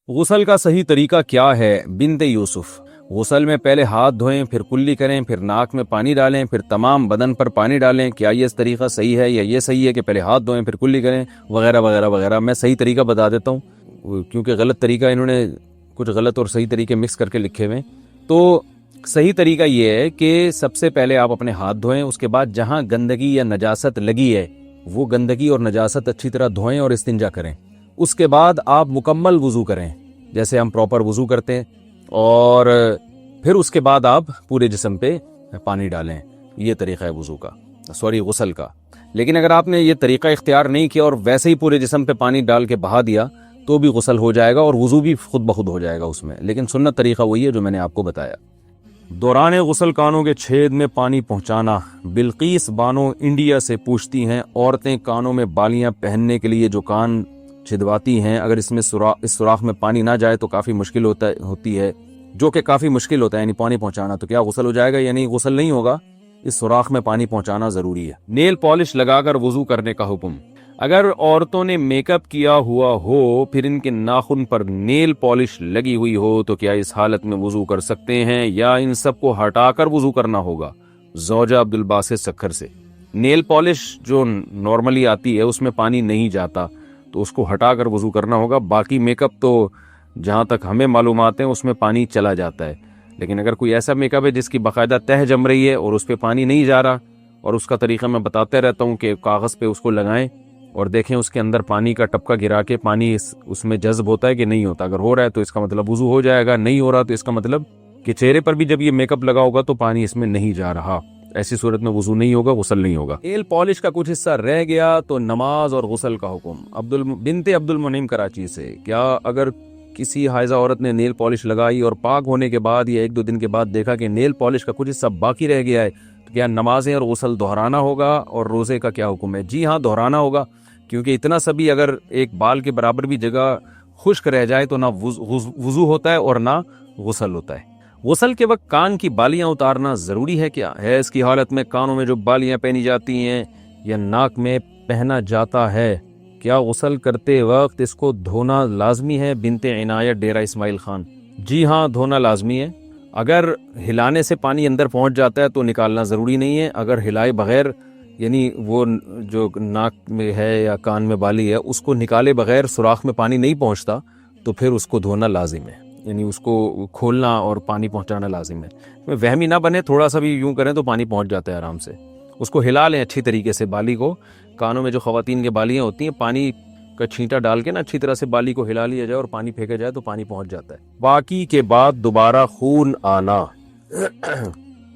غسل کا صحیح طریقہ کیا ہے؟ بنت یوسف، غسل میں پہلے ہاتھ دھوئیں، پھر کلی کریں، پھر ناک میں پانی ڈالیں، پھر تمام بدن پر پانی ڈالیں۔ کیا یہ طریقہ صحیح ہے یا یہ صحیح ہے کہ پہلے ہاتھ دھوئیں پھر کلی کریں وغیرہ وغیرہ وغیرہ؟ میں صحیح طریقہ بتا دیتا ہوں، کیونکہ غلط طریقہ انہوں نے کچھ غلط اور صحیح طریقے مکس کر کے لکھے ہوئے۔ تو صحیح طریقہ یہ ہے کہ سب سے پہلے آپ اپنے ہاتھ دھوئیں، اس کے بعد جہاں گندگی یا نجاست لگی ہے وہ گندگی اور نجاست اچھی طرح دھوئیں اور استنجا کریں۔ اس کے بعد آپ مکمل وضو کریں جیسے ہم پراپر وضو کرتے ہیں، اور پھر اس کے بعد آپ پورے جسم پہ پانی ڈالیں۔ یہ طریقہ ہے وضو کا، غسل کا۔ لیکن اگر آپ نے یہ طریقہ اختیار نہیں کیا اور ویسے ہی پورے جسم پہ پانی ڈال کے بہا دیا تو بھی غسل ہو جائے گا اور وضو بھی خود بخود ہو جائے گا اس میں، لیکن سنت طریقہ وہی ہے جو میں نے آپ کو بتایا۔ دوران غسل کانوں کے چھید میں پانی پہنچانا۔ بلقیس بانو انڈیا سے پوچھتی ہیں، عورتیں کانوں میں بالیاں پہننے کے لیے جو کان چھدواتی ہیں، اگر اس سوراخ میں پانی نہ جائے تو کافی مشکل ہوتی ہے، جو کہ کافی مشکل ہوتا ہے یعنی پانی پہنچانا، تو کیا غسل ہو جائے گا یا نہیں؟ غسل نہیں ہوگا، اس سوراخ میں پانی پہنچانا ضروری ہے۔ نیل پالش لگا کر وضو کرنے کا حکم۔ اگر عورتوں نے میک اپ کیا ہوا ہو پھر ان کے ناخن پر نیل پالش لگی ہوئی ہو تو کیا اس حالت میں وضو کر سکتے ہیں یا ان سب کو ہٹا کر وضو کرنا ہوگا؟ زوجہ عبدالباسط سکھر سے۔ نیل پالش جو نارملی آتی ہے اس میں پانی نہیں جاتا تو اس کو ہٹا کر وضو کرنا ہوگا۔ باقی میک اپ تو جہاں تک ہمیں معلومات ہیں اس میں پانی چلا جاتا ہے، لیکن اگر کوئی ایسا میک اپ ہے جس کی باقاعدہ تہ جم رہی ہے اور اس پہ پانی نہیں جا رہا، اور اس کا طریقہ میں بتاتے رہتا ہوں کہ کاغذ پہ اس کو لگائیں اور دیکھیں اس کے اندر پانی کا ٹپکا گرا کے پانی اس میں جذب ہوتا ہے کہ نہیں ہوتا۔ اگر ہو رہا ہے تو اس کا مطلب وضو ہو جائے گا، نہیں ہو رہا تو اس کا مطلب کہ چہرے پر بھی جب یہ میک اپ لگا ہوگا تو پانی اس میں نہیں جا رہا، ایسی صورت میں وضو نہیں ہوگا، غسل نہیں ہوگا۔ نیل پالش کا کچھ حصہ رہ گیا تو نماز اور غسل کا حکم۔ بنت عبد المنعم کراچی سے، کیا اگر کسی حائضہ عورت نے نیل پالش لگائی اور پاک ہونے کے بعد یا 1-2 دن کے بعد دیکھا کہ نیل پالش کا کچھ حصہ باقی رہ گیا ہے تو کیا نمازیں اور غسل دہرانا ہوگا اور روزے کا کیا حکم ہے؟ جی ہاں، دہرانا ہوگا، کیونکہ اتنا سا بھی اگر ایک بال کے برابر بھی جگہ خشک رہ جائے تو نہ وضو ہوتا ہے اور نہ غسل ہوتا ہے۔ غسل کے وقت کان کی بالیاں اتارنا ضروری ہے کیا؟ ہے اس کی حالت میں کانوں میں جو بالیاں پہنی جاتی ہیں یا ناک میں پہنا جاتا ہے، کیا غسل کرتے وقت اس کو دھونا لازمی ہے؟ بنت عنایت ڈیرہ اسماعیل خان۔ جی ہاں، دھونا لازمی ہے۔ اگر ہلانے سے پانی اندر پہنچ جاتا ہے تو نکالنا ضروری نہیں ہے۔ اگر ہلائے بغیر یعنی وہ جو ناک میں ہے یا کان میں بالی ہے اس کو نکالے بغیر سوراخ میں پانی نہیں پہنچتا تو پھر اس کو دھونا لازم ہے، یعنی اس کو کھولنا اور پانی پہنچانا لازم ہے۔ وہمی نہ بنے، تھوڑا سا بھی یوں کریں تو پانی پہنچ جاتا ہے آرام سے۔ اس کو ہلا لیں اچھی طریقے سے، بالی کو، کانوں میں جو خواتین کے بالیاں ہوتی ہیں پانی کا چھینٹا ڈال کے نا اچھی طرح سے بالی کو ہلا لیا جائے اور پانی پھینکا جائے تو پانی پہنچ جاتا ہے۔ باقی کے بعد دوبارہ خون آنا۔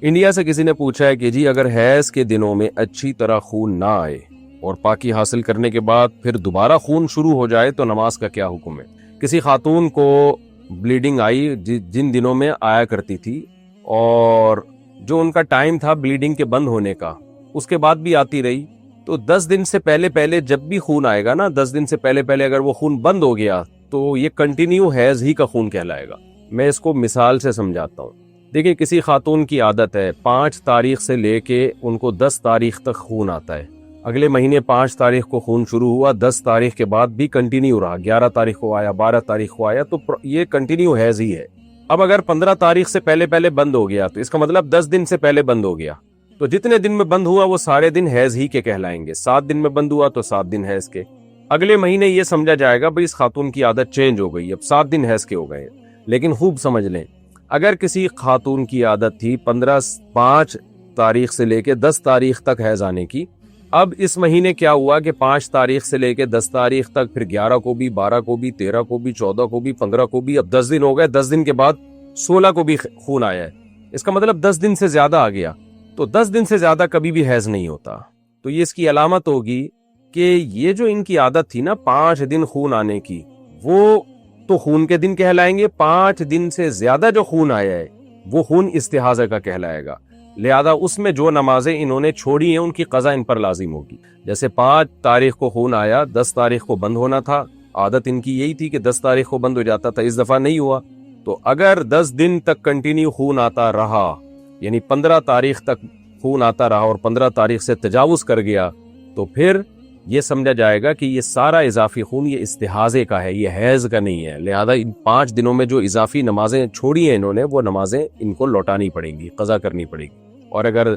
انڈیا سے کسی نے پوچھا ہے کہ جی اگر حیض کے دنوں میں اچھی طرح خون نہ آئے اور پاکی حاصل کرنے کے بعد پھر دوبارہ خون شروع ہو جائے تو نماز کا کیا حکم ہے؟ کسی خاتون کو بلیڈنگ آئی جن دنوں میں آیا کرتی تھی اور جو ان کا ٹائم تھا بلیڈنگ کے بند ہونے کا اس کے بعد بھی آتی رہی، تو 10 دن سے پہلے جب بھی خون آئے گا نا، 10 دن سے پہلے اگر وہ خون بند ہو گیا تو یہ کنٹینیو حیض ہی کا خون کہلائے گا۔ میں اس کو مثال سے سمجھاتا ہوں۔ دیکھیں، کسی خاتون کی عادت ہے 5 تاریخ سے لے کے ان کو 10 تاریخ تک خون آتا ہے، اگلے مہینے 5 تاریخ کو خون شروع ہوا، 10 تاریخ کے بعد بھی کنٹینیو رہا، 11 تاریخ کو آیا، 12 تاریخ کو آیا، تو یہ کنٹینیو حیض ہی ہے۔ اب اگر 15 تاریخ سے پہلے بند ہو گیا تو اس کا مطلب 10 دن سے پہلے بند ہو گیا، تو جتنے دن میں بند ہوا وہ سارے دن حیض ہی کے کہلائیں گے۔ 7 دن میں بند ہوا تو 7 دن حیض کے۔ اگلے مہینے یہ سمجھا جائے گا بھئی اس خاتون کی عادت چینج ہو گئی، اب 7 دن حیض کے ہو گئے۔ لیکن خوب سمجھ لیں، اگر کسی خاتون کی عادت تھی 5 تاریخ سے لے کے 10 تاریخ تک حیض آنے کی، اب اس مہینے کیا ہوا کہ 5 تاریخ سے لے کے 10 تاریخ تک، پھر 11 کو بھی، 12 کو بھی، 13 کو بھی، 14 کو بھی، 15 کو بھی، اب 10 دن ہو گئے، 10 دن کے بعد 16 کو بھی خون آیا ہے، اس کا مطلب 10 دن سے زیادہ آ گیا۔ تو 10 دن سے زیادہ کبھی بھی حیض نہیں ہوتا، تو یہ اس کی علامت ہوگی کہ یہ جو ان کی عادت تھی نا 5 دن خون آنے کی، وہ تو خون کے دن کہلائیں گے، 5 دن سے زیادہ جو خون آیا ہے وہ خون استحاضہ کا کہلائے گا۔ لہذا اس میں جو نمازیں انہوں نے چھوڑی ہیں ان کی قضا ان پر لازم ہوگی۔ جیسے 5 تاریخ کو خون آیا، 10 تاریخ کو بند ہونا تھا، عادت ان کی یہی تھی کہ 10 تاریخ کو بند ہو جاتا تھا، اس دفعہ نہیں ہوا، تو اگر 10 دن تک کنٹینیو خون آتا رہا، یعنی 15 تاریخ تک خون آتا رہا اور 15 تاریخ سے تجاوز کر گیا، تو پھر یہ سمجھا جائے گا کہ یہ سارا اضافی خون یہ استحاضے کا ہے، یہ حیض کا نہیں ہے، لہذا ان 5 دنوں میں جو اضافی نمازیں چھوڑی ہیں انہوں نے، وہ نمازیں ان کو لوٹانی پڑیں گی، قضا کرنی پڑے گی۔ اور اگر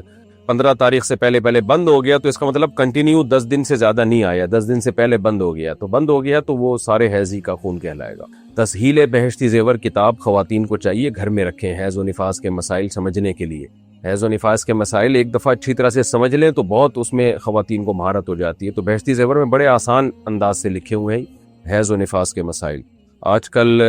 15 تاریخ سے پہلے بند ہو گیا تو اس کا مطلب کنٹینیو 10 دن سے زیادہ نہیں آیا، 10 دن سے پہلے بند ہو گیا تو وہ سارے حیضی کا خون کہلائے گا۔ تسہیل بہشتی زیور کتاب خواتین کو چاہیے گھر میں رکھیں حیض و نفاس کے مسائل سمجھنے کے لیے۔ حیض و نفاس کے مسائل ایک دفعہ اچھی طرح سے سمجھ لیں تو بہت اس میں خواتین کو مہارت ہو جاتی ہے۔ تو بہشتی زیور میں بڑے آسان انداز سے لکھے ہوئے ہیں حیض و نفاس کے مسائل۔ آج کل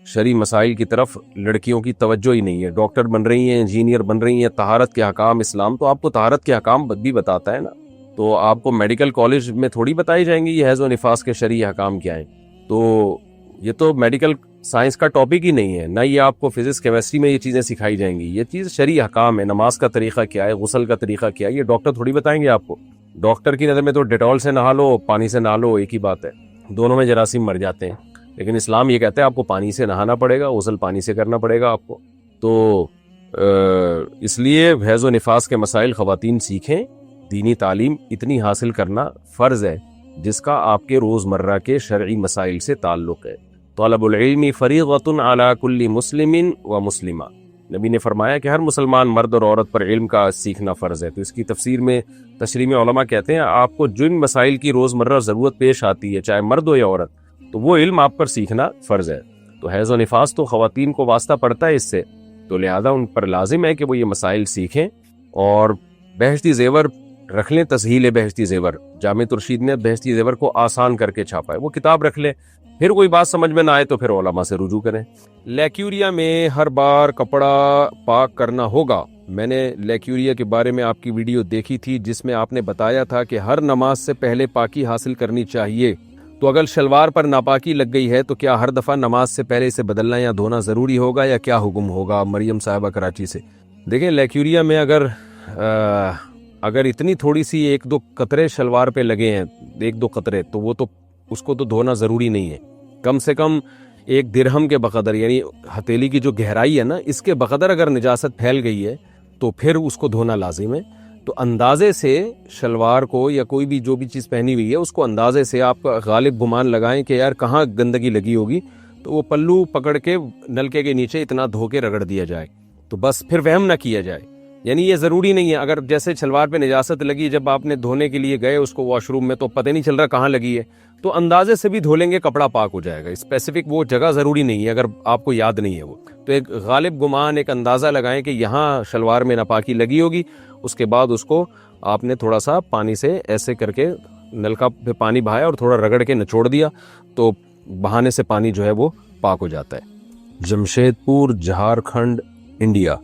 شرعی مسائل کی طرف لڑکیوں کی توجہ ہی نہیں ہے، ڈاکٹر بن رہی ہیں، انجینئر بن رہی ہیں، طہارت کے احکام اسلام تو آپ کو طہارت کے احکام بھی بتاتا ہے نا، تو آپ کو میڈیکل کالج میں تھوڑی بتائی جائیں گی یہ حیض و نفاس کے شرعی احکام کیا ہیں۔ تو یہ تو میڈیکل سائنس کا ٹاپک ہی نہیں ہے، نہ یہ آپ کو فزکس کیمسٹری میں یہ چیزیں سکھائی جائیں گی، یہ چیز شرعی احکام ہے۔ نماز کا طریقہ کیا ہے، غسل کا طریقہ کیا ہے، یہ ڈاکٹر تھوڑی بتائیں گے آپ کو۔ ڈاکٹر کی نظر میں تو ڈیٹول سے نہا لو، پانی سے نہا لو، ایک ہی بات ہے، دونوں میں جراثیم مر جاتے ہیں، لیکن اسلام یہ کہتا ہے آپ کو پانی سے نہانا پڑے گا، غسل پانی سے کرنا پڑے گا آپ کو۔ تو اس لیے حیض و نفاس کے مسائل خواتین سیکھیں، دینی تعلیم اتنی حاصل کرنا فرض ہے جس کا آپ کے روزمرہ کے شرعی مسائل سے تعلق ہے۔ طلب العلم فریضۃ علی کل مسلم و مسلمہ، نبی نے فرمایا کہ ہر مسلمان مرد اور عورت پر علم کا سیکھنا فرض ہے۔ تو اس کی تفسیر میں تشریح میں علماء کہتے ہیں آپ کو جن مسائل کی روزمرہ ضرورت پیش آتی ہے چاہے مرد ہو یا عورت، تو وہ علم آپ پر سیکھنا فرض ہے۔ تو حیض و نفاس تو خواتین کو واسطہ پڑتا ہے اس سے، تو لہذا ان پر لازم ہے کہ وہ یہ مسائل سیکھیں اور بہشتی زیور رکھ لیں۔ تسہیل بہشتی زیور، جامع ترشید نے بہشتی زیور کو آسان کر کے چھاپا ہے، وہ کتاب رکھ لیں، پھر کوئی بات سمجھ میں نہ آئے تو پھر علماء سے رجوع کریں۔ لیکیوریا میں ہر بار کپڑا پاک کرنا ہوگا۔ میں نے لیکیوریا کے بارے میں آپ کی ویڈیو دیکھی تھی جس میں آپ نے بتایا تھا کہ ہر نماز سے پہلے پاکی حاصل کرنی چاہیے، تو اگر شلوار پر ناپاکی لگ گئی ہے تو کیا ہر دفعہ نماز سے پہلے اسے بدلنا یا دھونا ضروری ہوگا یا کیا حکم ہوگا؟ مریم صاحبہ کراچی سے۔ دیکھیں لیکیوریا میں اگر اتنی تھوڑی سی 1-2 قطرے شلوار پہ لگے ہیں، 1-2 قطرے، تو وہ تو اس کو تو دھونا ضروری نہیں ہے، کم سے کم 1 درہم کے بقدر، یعنی ہتھیلی کی جو گہرائی ہے نا اس کے بقدر اگر نجاست پھیل گئی ہے تو پھر اس کو دھونا لازم ہے۔ تو اندازے سے شلوار کو یا کوئی بھی جو بھی چیز پہنی ہوئی ہے اس کو اندازے سے آپ غالب گمان لگائیں کہ یار کہاں گندگی لگی ہوگی، تو وہ پلو پکڑ کے نلکے کے نیچے اتنا دھو کے رگڑ دیا جائے، تو بس پھر وہم نہ کیا جائے۔ یعنی یہ ضروری نہیں ہے، اگر جیسے شلوار پہ نجاست لگی جب آپ نے دھونے کے لیے گئے اس کو واش روم میں تو پتہ نہیں چل رہا کہاں لگی ہے، تو اندازے سے بھی دھو لیں گے کپڑا پاک ہو جائے گا۔ اسپیسیفک وہ جگہ ضروری نہیں ہے اگر آپ کو یاد نہیں ہے وہ، تو ایک غالب گمان، ایک اندازہ لگائیں کہ یہاں شلوار میں ناپاکی لگی ہوگی، اس کے بعد اس کو آپ نے تھوڑا سا پانی سے ایسے کر کے نلکا پہ پانی بہایا اور تھوڑا رگڑ کے نچوڑ دیا تو بہانے سے پانی جو ہے وہ پاک ہو جاتا ہے۔ جمشید پور، جھارکھنڈ، انڈیا،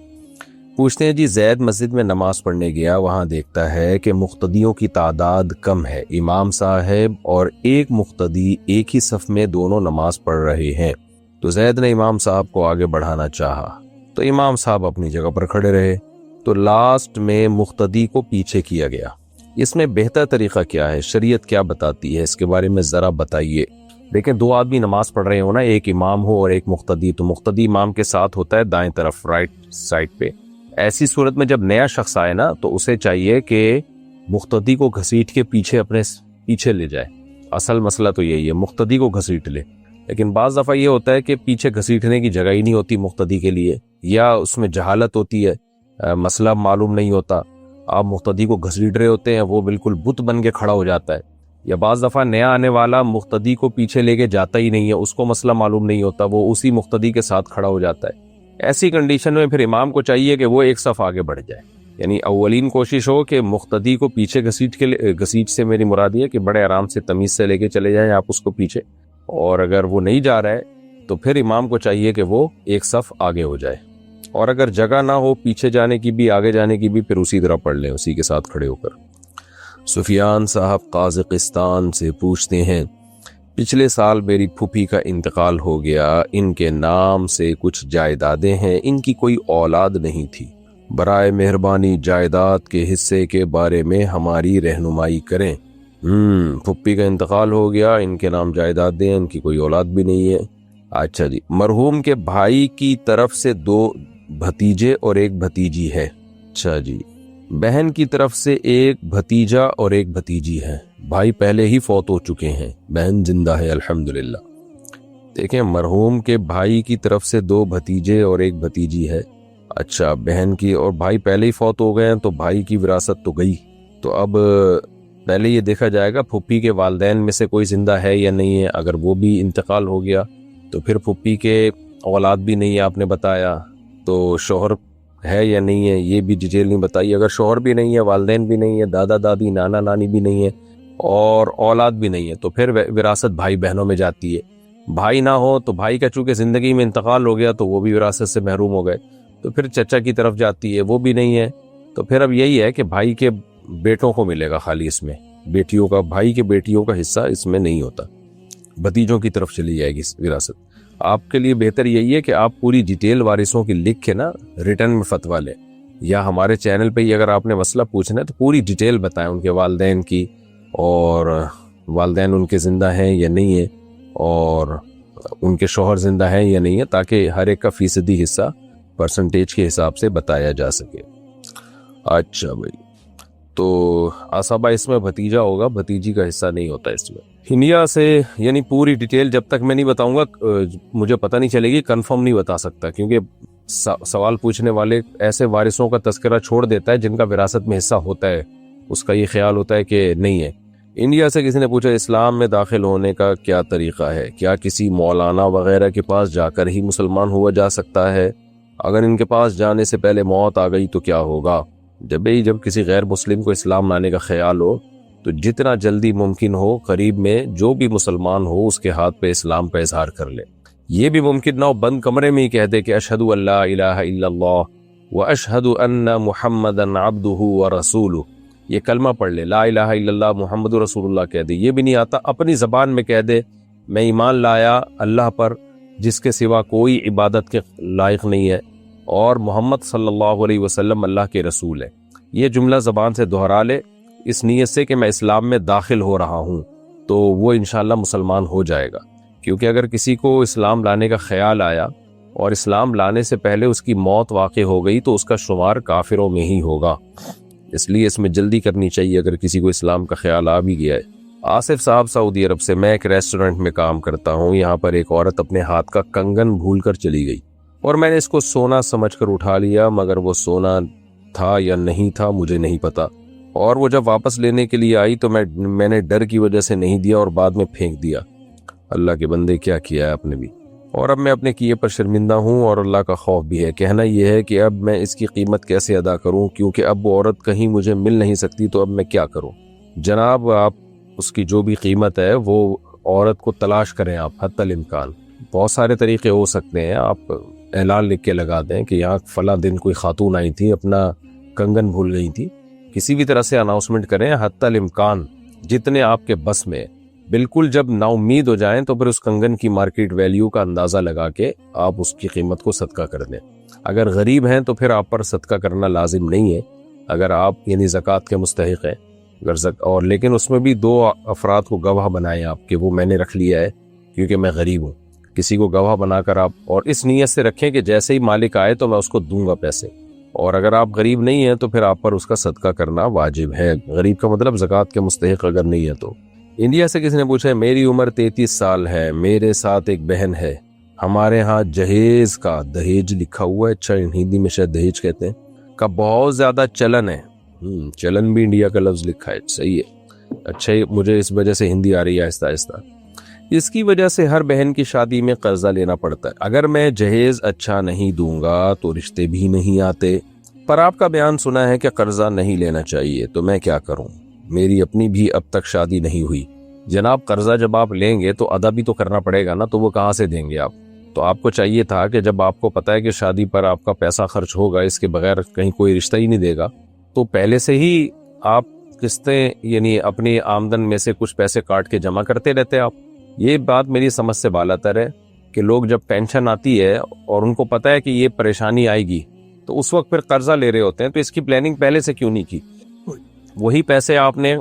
پوچھتے ہیں جی زید مسجد میں نماز پڑھنے گیا، وہاں دیکھتا ہے کہ مقتدیوں کی تعداد کم ہے، امام صاحب اور ایک مقتدی ایک ہی صف میں دونوں نماز پڑھ رہے ہیں، تو زید نے امام صاحب کو آگے بڑھانا چاہا تو امام صاحب اپنی جگہ پر کھڑے رہے، تو لاسٹ میں مقتدی کو پیچھے کیا گیا۔ اس میں بہتر طریقہ کیا ہے؟ شریعت کیا بتاتی ہے اس کے بارے میں ذرا بتائیے۔ دیکھیں 2 آدمی نماز پڑھ رہے ہو نا، ایک امام ہو اور ایک مقتدی، تو مقتدی امام کے ساتھ ہوتا ہے دائیں طرف، رائٹ سائڈ پہ۔ ایسی صورت میں جب نیا شخص آئے نا تو اسے چاہیے کہ مقتدی کو گھسیٹ کے پیچھے اپنے پیچھے لے جائے۔ اصل مسئلہ تو یہی ہے، مقتدی کو گھسیٹ لے، لیکن بعض دفعہ یہ ہوتا ہے کہ پیچھے گھسیٹنے کی جگہ ہی نہیں ہوتی مقتدی کے لیے، یا اس میں جہالت ہوتی ہے، مسئلہ معلوم نہیں ہوتا، آپ مقتدی کو گھسیٹ رہے ہوتے ہیں، وہ بالکل بت بن کے کھڑا ہو جاتا ہے، یا بعض دفعہ نیا آنے والا مقتدی کو پیچھے لے کے جاتا ہی نہیں ہے، اس کو مسئلہ معلوم نہیں ہوتا، وہ اسی مقتدی کے ساتھ کھڑا ہو جاتا ہے۔ ایسی کنڈیشن میں پھر امام کو چاہیے کہ وہ ایک صف آگے بڑھ جائے، یعنی اولین کوشش ہو کہ مقتدی کو پیچھے گھسیٹ سے میری مراد یہ کہ بڑے آرام سے تمیز سے لے کے چلے جائیں آپ اس کو پیچھے، اور اگر وہ نہیں جا رہا ہے تو پھر امام کو چاہیے کہ وہ ایک صف آگے ہو جائے، اور اگر جگہ نہ ہو پیچھے جانے کی بھی آگے جانے کی بھی پھر اسی طرح پڑھ لیں اسی کے ساتھ کھڑے ہو کر۔ سفیان صاحب قازقستان سے پوچھتے ہیں پچھلے سال میری پھوپھی کا انتقال ہو گیا، ان کے نام سے کچھ جائیدادیں ہیں، ان کی کوئی اولاد نہیں تھی، برائے مہربانی جائیداد کے حصے کے بارے میں ہماری رہنمائی کریں۔ پھوپھی کا انتقال ہو گیا، ان کے نام جائیدادیں ہیں، ان کی کوئی اولاد بھی نہیں ہے۔ اچھا جی، مرحوم کے بھائی کی طرف سے 2 بھتیجے اور 1 بھتیجی ہے۔ اچھا جی، بہن کی طرف سے 1 بھتیجا اور 1 بھتیجی ہے۔ بھائی پہلے ہی فوت ہو چکے ہیں، بہن زندہ ہے الحمدللہ۔ دیکھیں مرحوم کے بھائی کی طرف سے 2 بھتیجے اور 1 بھتیجی ہے، اچھا بہن کی، اور بھائی پہلے ہی فوت ہو گئے ہیں تو بھائی کی وراثت تو گئی۔ تو اب پہلے یہ دیکھا جائے گا پھپھی کے والدین میں سے کوئی زندہ ہے یا نہیں ہے۔ اگر وہ بھی انتقال ہو گیا تو پھر پھپھی کے اولاد بھی نہیں ہے آپ نے بتایا، تو شوہر ہے یا نہیں ہے یہ بھی ڈیٹیل نہیں بتائی۔ اگر شوہر بھی نہیں ہے، والدین بھی نہیں ہے، دادا دادی نانا نانی بھی نہیں ہے اور اولاد بھی نہیں ہے، تو پھر وراثت بھائی بہنوں میں جاتی ہے۔ بھائی نہ ہو تو بھائی کا چونکہ زندگی میں انتقال ہو گیا تو وہ بھی وراثت سے محروم ہو گئے، تو پھر چچا کی طرف جاتی ہے، وہ بھی نہیں ہے، تو پھر اب یہی ہے کہ بھائی کے بیٹوں کو ملے گا خالی، اس میں بیٹیوں کا، بھائی کے بیٹیوں کا حصہ اس میں نہیں ہوتا، بھتیجوں کی طرف چلی جائے گی وراثت۔ آپ کے لیے بہتر یہی ہے کہ آپ پوری ڈیٹیل وارثوں کی لکھ کے نا ریٹرن میں فتویٰ لیں، یا ہمارے چینل پہ ہی اگر آپ نے مسئلہ پوچھنا ہے تو پوری ڈیٹیل بتائیں ان کے والدین کی، اور والدین ان کے زندہ ہیں یا نہیں ہیں، اور ان کے شوہر زندہ ہیں یا نہیں ہے، تاکہ ہر ایک کا فیصدی حصہ پرسنٹیج کے حساب سے بتایا جا سکے۔ اچھا بھائی، تو آصابہ اس میں بھتیجا ہوگا، بھتیجی کا حصہ نہیں ہوتا اس میں۔ انڈیا سے یعنی پوری ڈیٹیل جب تک میں نہیں بتاؤں گا مجھے پتہ نہیں چلے گی، کنفرم نہیں بتا سکتا، کیونکہ سوال پوچھنے والے ایسے وارثوں کا تذکرہ چھوڑ دیتا ہے جن کا وراثت میں حصہ ہوتا ہے، اس کا یہ خیال ہوتا ہے کہ نہیں ہے۔ انڈیا سے کسی نے پوچھا اسلام میں داخل ہونے کا کیا طریقہ ہے، کیا کسی مولانا وغیرہ کے پاس جا کر ہی مسلمان ہوا جا سکتا ہے؟ اگر ان کے پاس جانے سے پہلے موت آ گئی تو کیا ہوگا؟ جب کسی غیر مسلم کو اسلام لانے کا خیال ہو تو جتنا جلدی ممکن ہو قریب میں جو بھی مسلمان ہو اس کے ہاتھ پہ اسلام کا اظہار کر لے۔ یہ بھی ممکن نہ ہو بند کمرے میں ہی کہہ دے کہ اشہد ان لا الہ الا اللہ واشہد ان محمدا عبدہ ورسولہ، یہ کلمہ پڑھ لے، لا الہ الا اللہ محمد رسول اللہ کہہ دے۔ یہ بھی نہیں آتا، اپنی زبان میں کہہ دے میں ایمان لایا اللہ پر جس کے سوا کوئی عبادت کے لائق نہیں ہے، اور محمد صلی اللہ علیہ وسلم اللہ کے رسول ہے۔ یہ جملہ زبان سے دہرا لے اس نیت سے کہ میں اسلام میں داخل ہو رہا ہوں، تو وہ انشاءاللہ مسلمان ہو جائے گا۔ کیونکہ اگر کسی کو اسلام لانے کا خیال آیا اور اسلام لانے سے پہلے اس کی موت واقع ہو گئی تو اس کا شمار کافروں میں ہی ہوگا، اس لیے اس میں جلدی کرنی چاہیے اگر کسی کو اسلام کا خیال آ بھی گیا ہے۔ آصف صاحب سعودی عرب سے، میں ایک ریسٹورنٹ میں کام کرتا ہوں، یہاں پر ایک عورت اپنے ہاتھ کا کنگن بھول کر چلی گئی اور میں نے اس کو سونا سمجھ کر اٹھا لیا، مگر وہ سونا تھا یا نہیں تھا مجھے نہیں پتا، اور وہ جب واپس لینے کے لیے آئی تو میں نے ڈر کی وجہ سے نہیں دیا اور بعد میں پھینک دیا۔ اللہ کے بندے کیا کیا ہے آپ نے بھی، اور اب میں اپنے کیے پر شرمندہ ہوں اور اللہ کا خوف بھی ہے۔ کہنا یہ ہے کہ اب میں اس کی قیمت کیسے ادا کروں، کیونکہ اب وہ عورت کہیں مجھے مل نہیں سکتی، تو اب میں کیا کروں؟ جناب آپ اس کی جو بھی قیمت ہے وہ عورت کو تلاش کریں، آپ حتی الامکان، بہت سارے طریقے ہو سکتے ہیں، آپ اعلان لکھ کے لگا دیں کہ یہاں فلاں دن کوئی خاتون آئی تھی اپنا کنگن بھول گئی تھی، کسی بھی طرح سے اناؤنسمنٹ کریں حتی الامکان جتنے آپ کے بس میں۔ بالکل جب نا امید ہو جائیں تو پھر اس کنگن کی مارکیٹ ویلیو کا اندازہ لگا کے آپ اس کی قیمت کو صدقہ کر دیں۔ اگر غریب ہیں تو پھر آپ پر صدقہ کرنا لازم نہیں ہے، اگر آپ یعنی زکوٰۃ کے مستحق ہیں، اور لیکن اس میں بھی 2 افراد کو گواہ بنائیں آپ کہ وہ میں نے رکھ لیا ہے کیونکہ میں غریب ہوں، کسی کو گواہ بنا کر آپ، اور اس نیت سے رکھیں کہ جیسے ہی مالک آئے تو میں اس کو دوں گا پیسے، اور اگر آپ غریب نہیں ہیں تو پھر آپ پر اس کا صدقہ کرنا واجب ہے، غریب کا مطلب زکوٰۃ کے مستحق اگر نہیں ہے تو۔ انڈیا سے کسی نے پوچھا ہے میری عمر 33 سال ہے، میرے ساتھ ایک بہن ہے، ہمارے ہاں جہیز کا، دہیج لکھا ہوا ہے، اچھا ہندی میں شاید دہیج کہتے ہیں، کا بہت زیادہ چلن ہے، چلن بھی انڈیا کا لفظ لکھا ہے، صحیح ہے، اچھا مجھے اس وجہ سے ہندی آ رہی ہے آہستہ آہستہ۔ اس کی وجہ سے ہر بہن کی شادی میں قرضہ لینا پڑتا ہے، اگر میں جہیز اچھا نہیں دوں گا تو رشتے بھی نہیں آتے، پر آپ کا بیان سنا ہے کہ قرضہ نہیں لینا چاہیے، تو میں کیا کروں؟ میری اپنی بھی اب تک شادی نہیں ہوئی۔ جناب قرضہ جب آپ لیں گے تو ادا بھی تو کرنا پڑے گا نا، تو وہ کہاں سے دیں گے آپ؟ تو آپ کو چاہیے تھا کہ جب آپ کو پتا ہے کہ شادی پر آپ کا پیسہ خرچ ہوگا، اس کے بغیر کہیں کوئی رشتہ ہی نہیں دے گا، تو پہلے سے ہی آپ قسطیں یعنی اپنی آمدن میں سے کچھ پیسے کاٹ کے جمع کرتے رہتے آپ۔ یہ بات میری سمجھ سے بالاتر ہے کہ لوگ جب پینشن آتی ہے اور ان کو پتا ہے کہ یہ پریشانی آئے گی تو اس وقت پھر قرضہ لے رہے ہوتے ہیں، تو اس کی پلاننگ پہلے سے کیوں نہیں کی؟ وہی پیسے آپ نے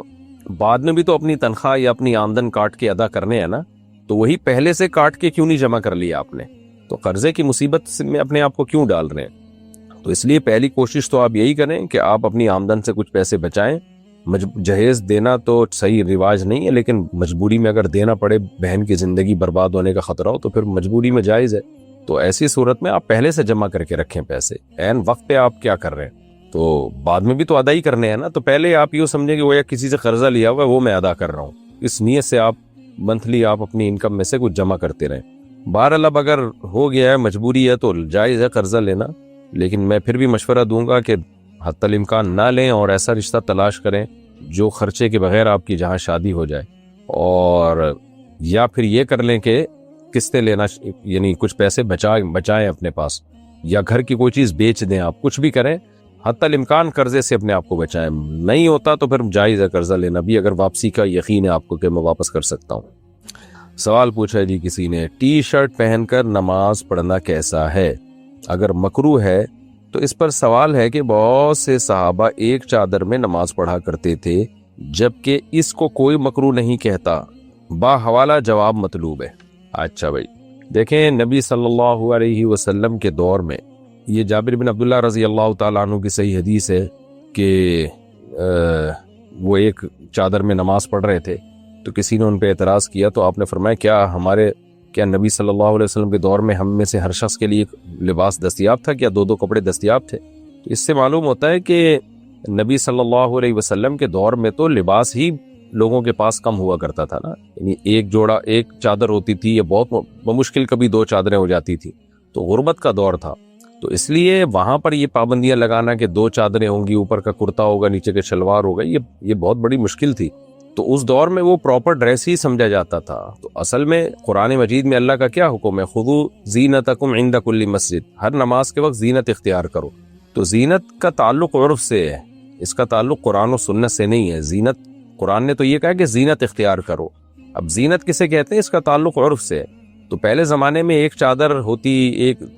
بعد میں بھی تو اپنی تنخواہ یا اپنی آمدن کاٹ کے ادا کرنے ہیں نا، تو وہی پہلے سے کاٹ کے کیوں نہیں جمع کر لیا آپ نے؟ تو قرضے کی مصیبت میں اپنے آپ کو کیوں ڈال رہے ہیں؟ تو اس لیے پہلی کوشش تو آپ یہی کریں کہ آپ اپنی آمدن سے کچھ پیسے بچائیں، جہیز دینا تو صحیح رواج نہیں ہے، لیکن مجبوری میں اگر دینا پڑے، بہن کی زندگی برباد ہونے کا خطرہ ہو، تو پھر مجبوری میں جائز ہے۔ تو ایسی صورت میں آپ پہلے سے جمع کر کے رکھیں پیسے، عین وقت پہ آپ کیا کر رہے ہیں، تو بعد میں بھی تو ادا ہی کرنے ہیں نا، تو پہلے آپ یوں سمجھیں کہ وہ یا کسی سے قرضہ لیا ہوا ہے وہ میں ادا کر رہا ہوں، اس نیت سے آپ منتھلی آپ اپنی انکم میں سے کچھ جمع کرتے رہیں۔ بہرحال اب اگر ہو گیا ہے، مجبوری ہے، تو جائز ہے قرضہ لینا، لیکن میں پھر بھی مشورہ دوں گا کہ حتی الامکان نہ لیں اور ایسا رشتہ تلاش کریں جو خرچے کے بغیر آپ کی جہاں شادی ہو جائے، اور یا پھر یہ کر لیں کہ قسطیں لینا، یعنی کچھ پیسے بچائیں اپنے پاس، یا گھر کی کوئی چیز بیچ دیں، آپ کچھ بھی کریں، حتی الامکان قرضے سے اپنے آپ کو بچائیں۔ نہیں ہوتا تو پھر جائز ہے قرضہ لینا بھی، اگر واپسی کا یقین ہے آپ کو کہ میں واپس کر سکتا ہوں۔ سوال پوچھا جی کسی نے، ٹی شرٹ پہن کر نماز پڑھنا کیسا ہے؟ اگر مکروہ ہے تو اس پر سوال ہے کہ بہت سے صحابہ ایک چادر میں نماز پڑھا کرتے تھے، جبکہ اس کو کوئی مکروہ نہیں کہتا، باحوالہ جواب مطلوب ہے۔ اچھا بھائی، دیکھیں نبی صلی اللہ علیہ وسلم کے دور میں، یہ جابر بن عبداللہ رضی اللہ تعالیٰ عنہ کی صحیح حدیث ہے کہ وہ ایک چادر میں نماز پڑھ رہے تھے، تو کسی نے ان پہ اعتراض کیا، تو آپ نے فرمایا کیا نبی صلی اللہ علیہ وسلم کے دور میں ہم میں سے ہر شخص کے لیے لباس دستیاب تھا، کیا دو کپڑے دستیاب تھے؟ تو اس سے معلوم ہوتا ہے کہ نبی صلی اللہ علیہ وسلم کے دور میں تو لباس ہی لوگوں کے پاس کم ہوا کرتا تھا نا، یعنی ایک چادر ہوتی تھی، یا بہت بمشکل کبھی دو چادریں ہو جاتی تھی، تو غربت کا دور تھا، تو اس لیے وہاں پر یہ پابندیاں لگانا کہ دو چادریں ہوں گی، اوپر کا کرتا ہوگا، نیچے کے شلوار ہوگا، یہ بہت بڑی مشکل تھی۔ تو اس دور میں وہ پراپر ڈریس ہی سمجھا جاتا تھا۔ تو اصل میں قرآن مجید میں اللہ کا کیا حکم ہے؟ خذوا زینتکم عند کل مسجد، ہر نماز کے وقت زینت اختیار کرو۔ تو زینت کا تعلق عرف سے ہے، اس کا تعلق قرآن و سنت سے نہیں ہے۔ زینت، قرآن نے تو یہ کہا کہ زینت اختیار کرو، اب زینت کسے کہتے ہیں؟ اس کا تعلق عرف سے ہے۔ تو پہلے زمانے میں ایک چادر ہوتی،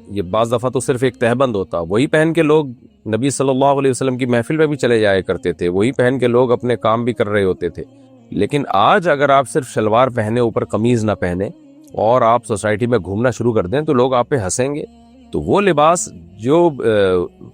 یہ بعض دفعہ تو صرف ایک تہبند ہوتا، وہی پہن کے لوگ نبی صلی اللہ علیہ وسلم کی محفل میں بھی چلے جایا کرتے تھے، وہی پہن کے لوگ اپنے کام بھی کر رہے ہوتے تھے۔ لیکن آج اگر آپ صرف شلوار پہنے، اوپر قمیض نہ پہنے، اور آپ سوسائٹی میں گھومنا شروع کر دیں، تو لوگ آپ پہ ہنسیں گے۔ تو وہ لباس جو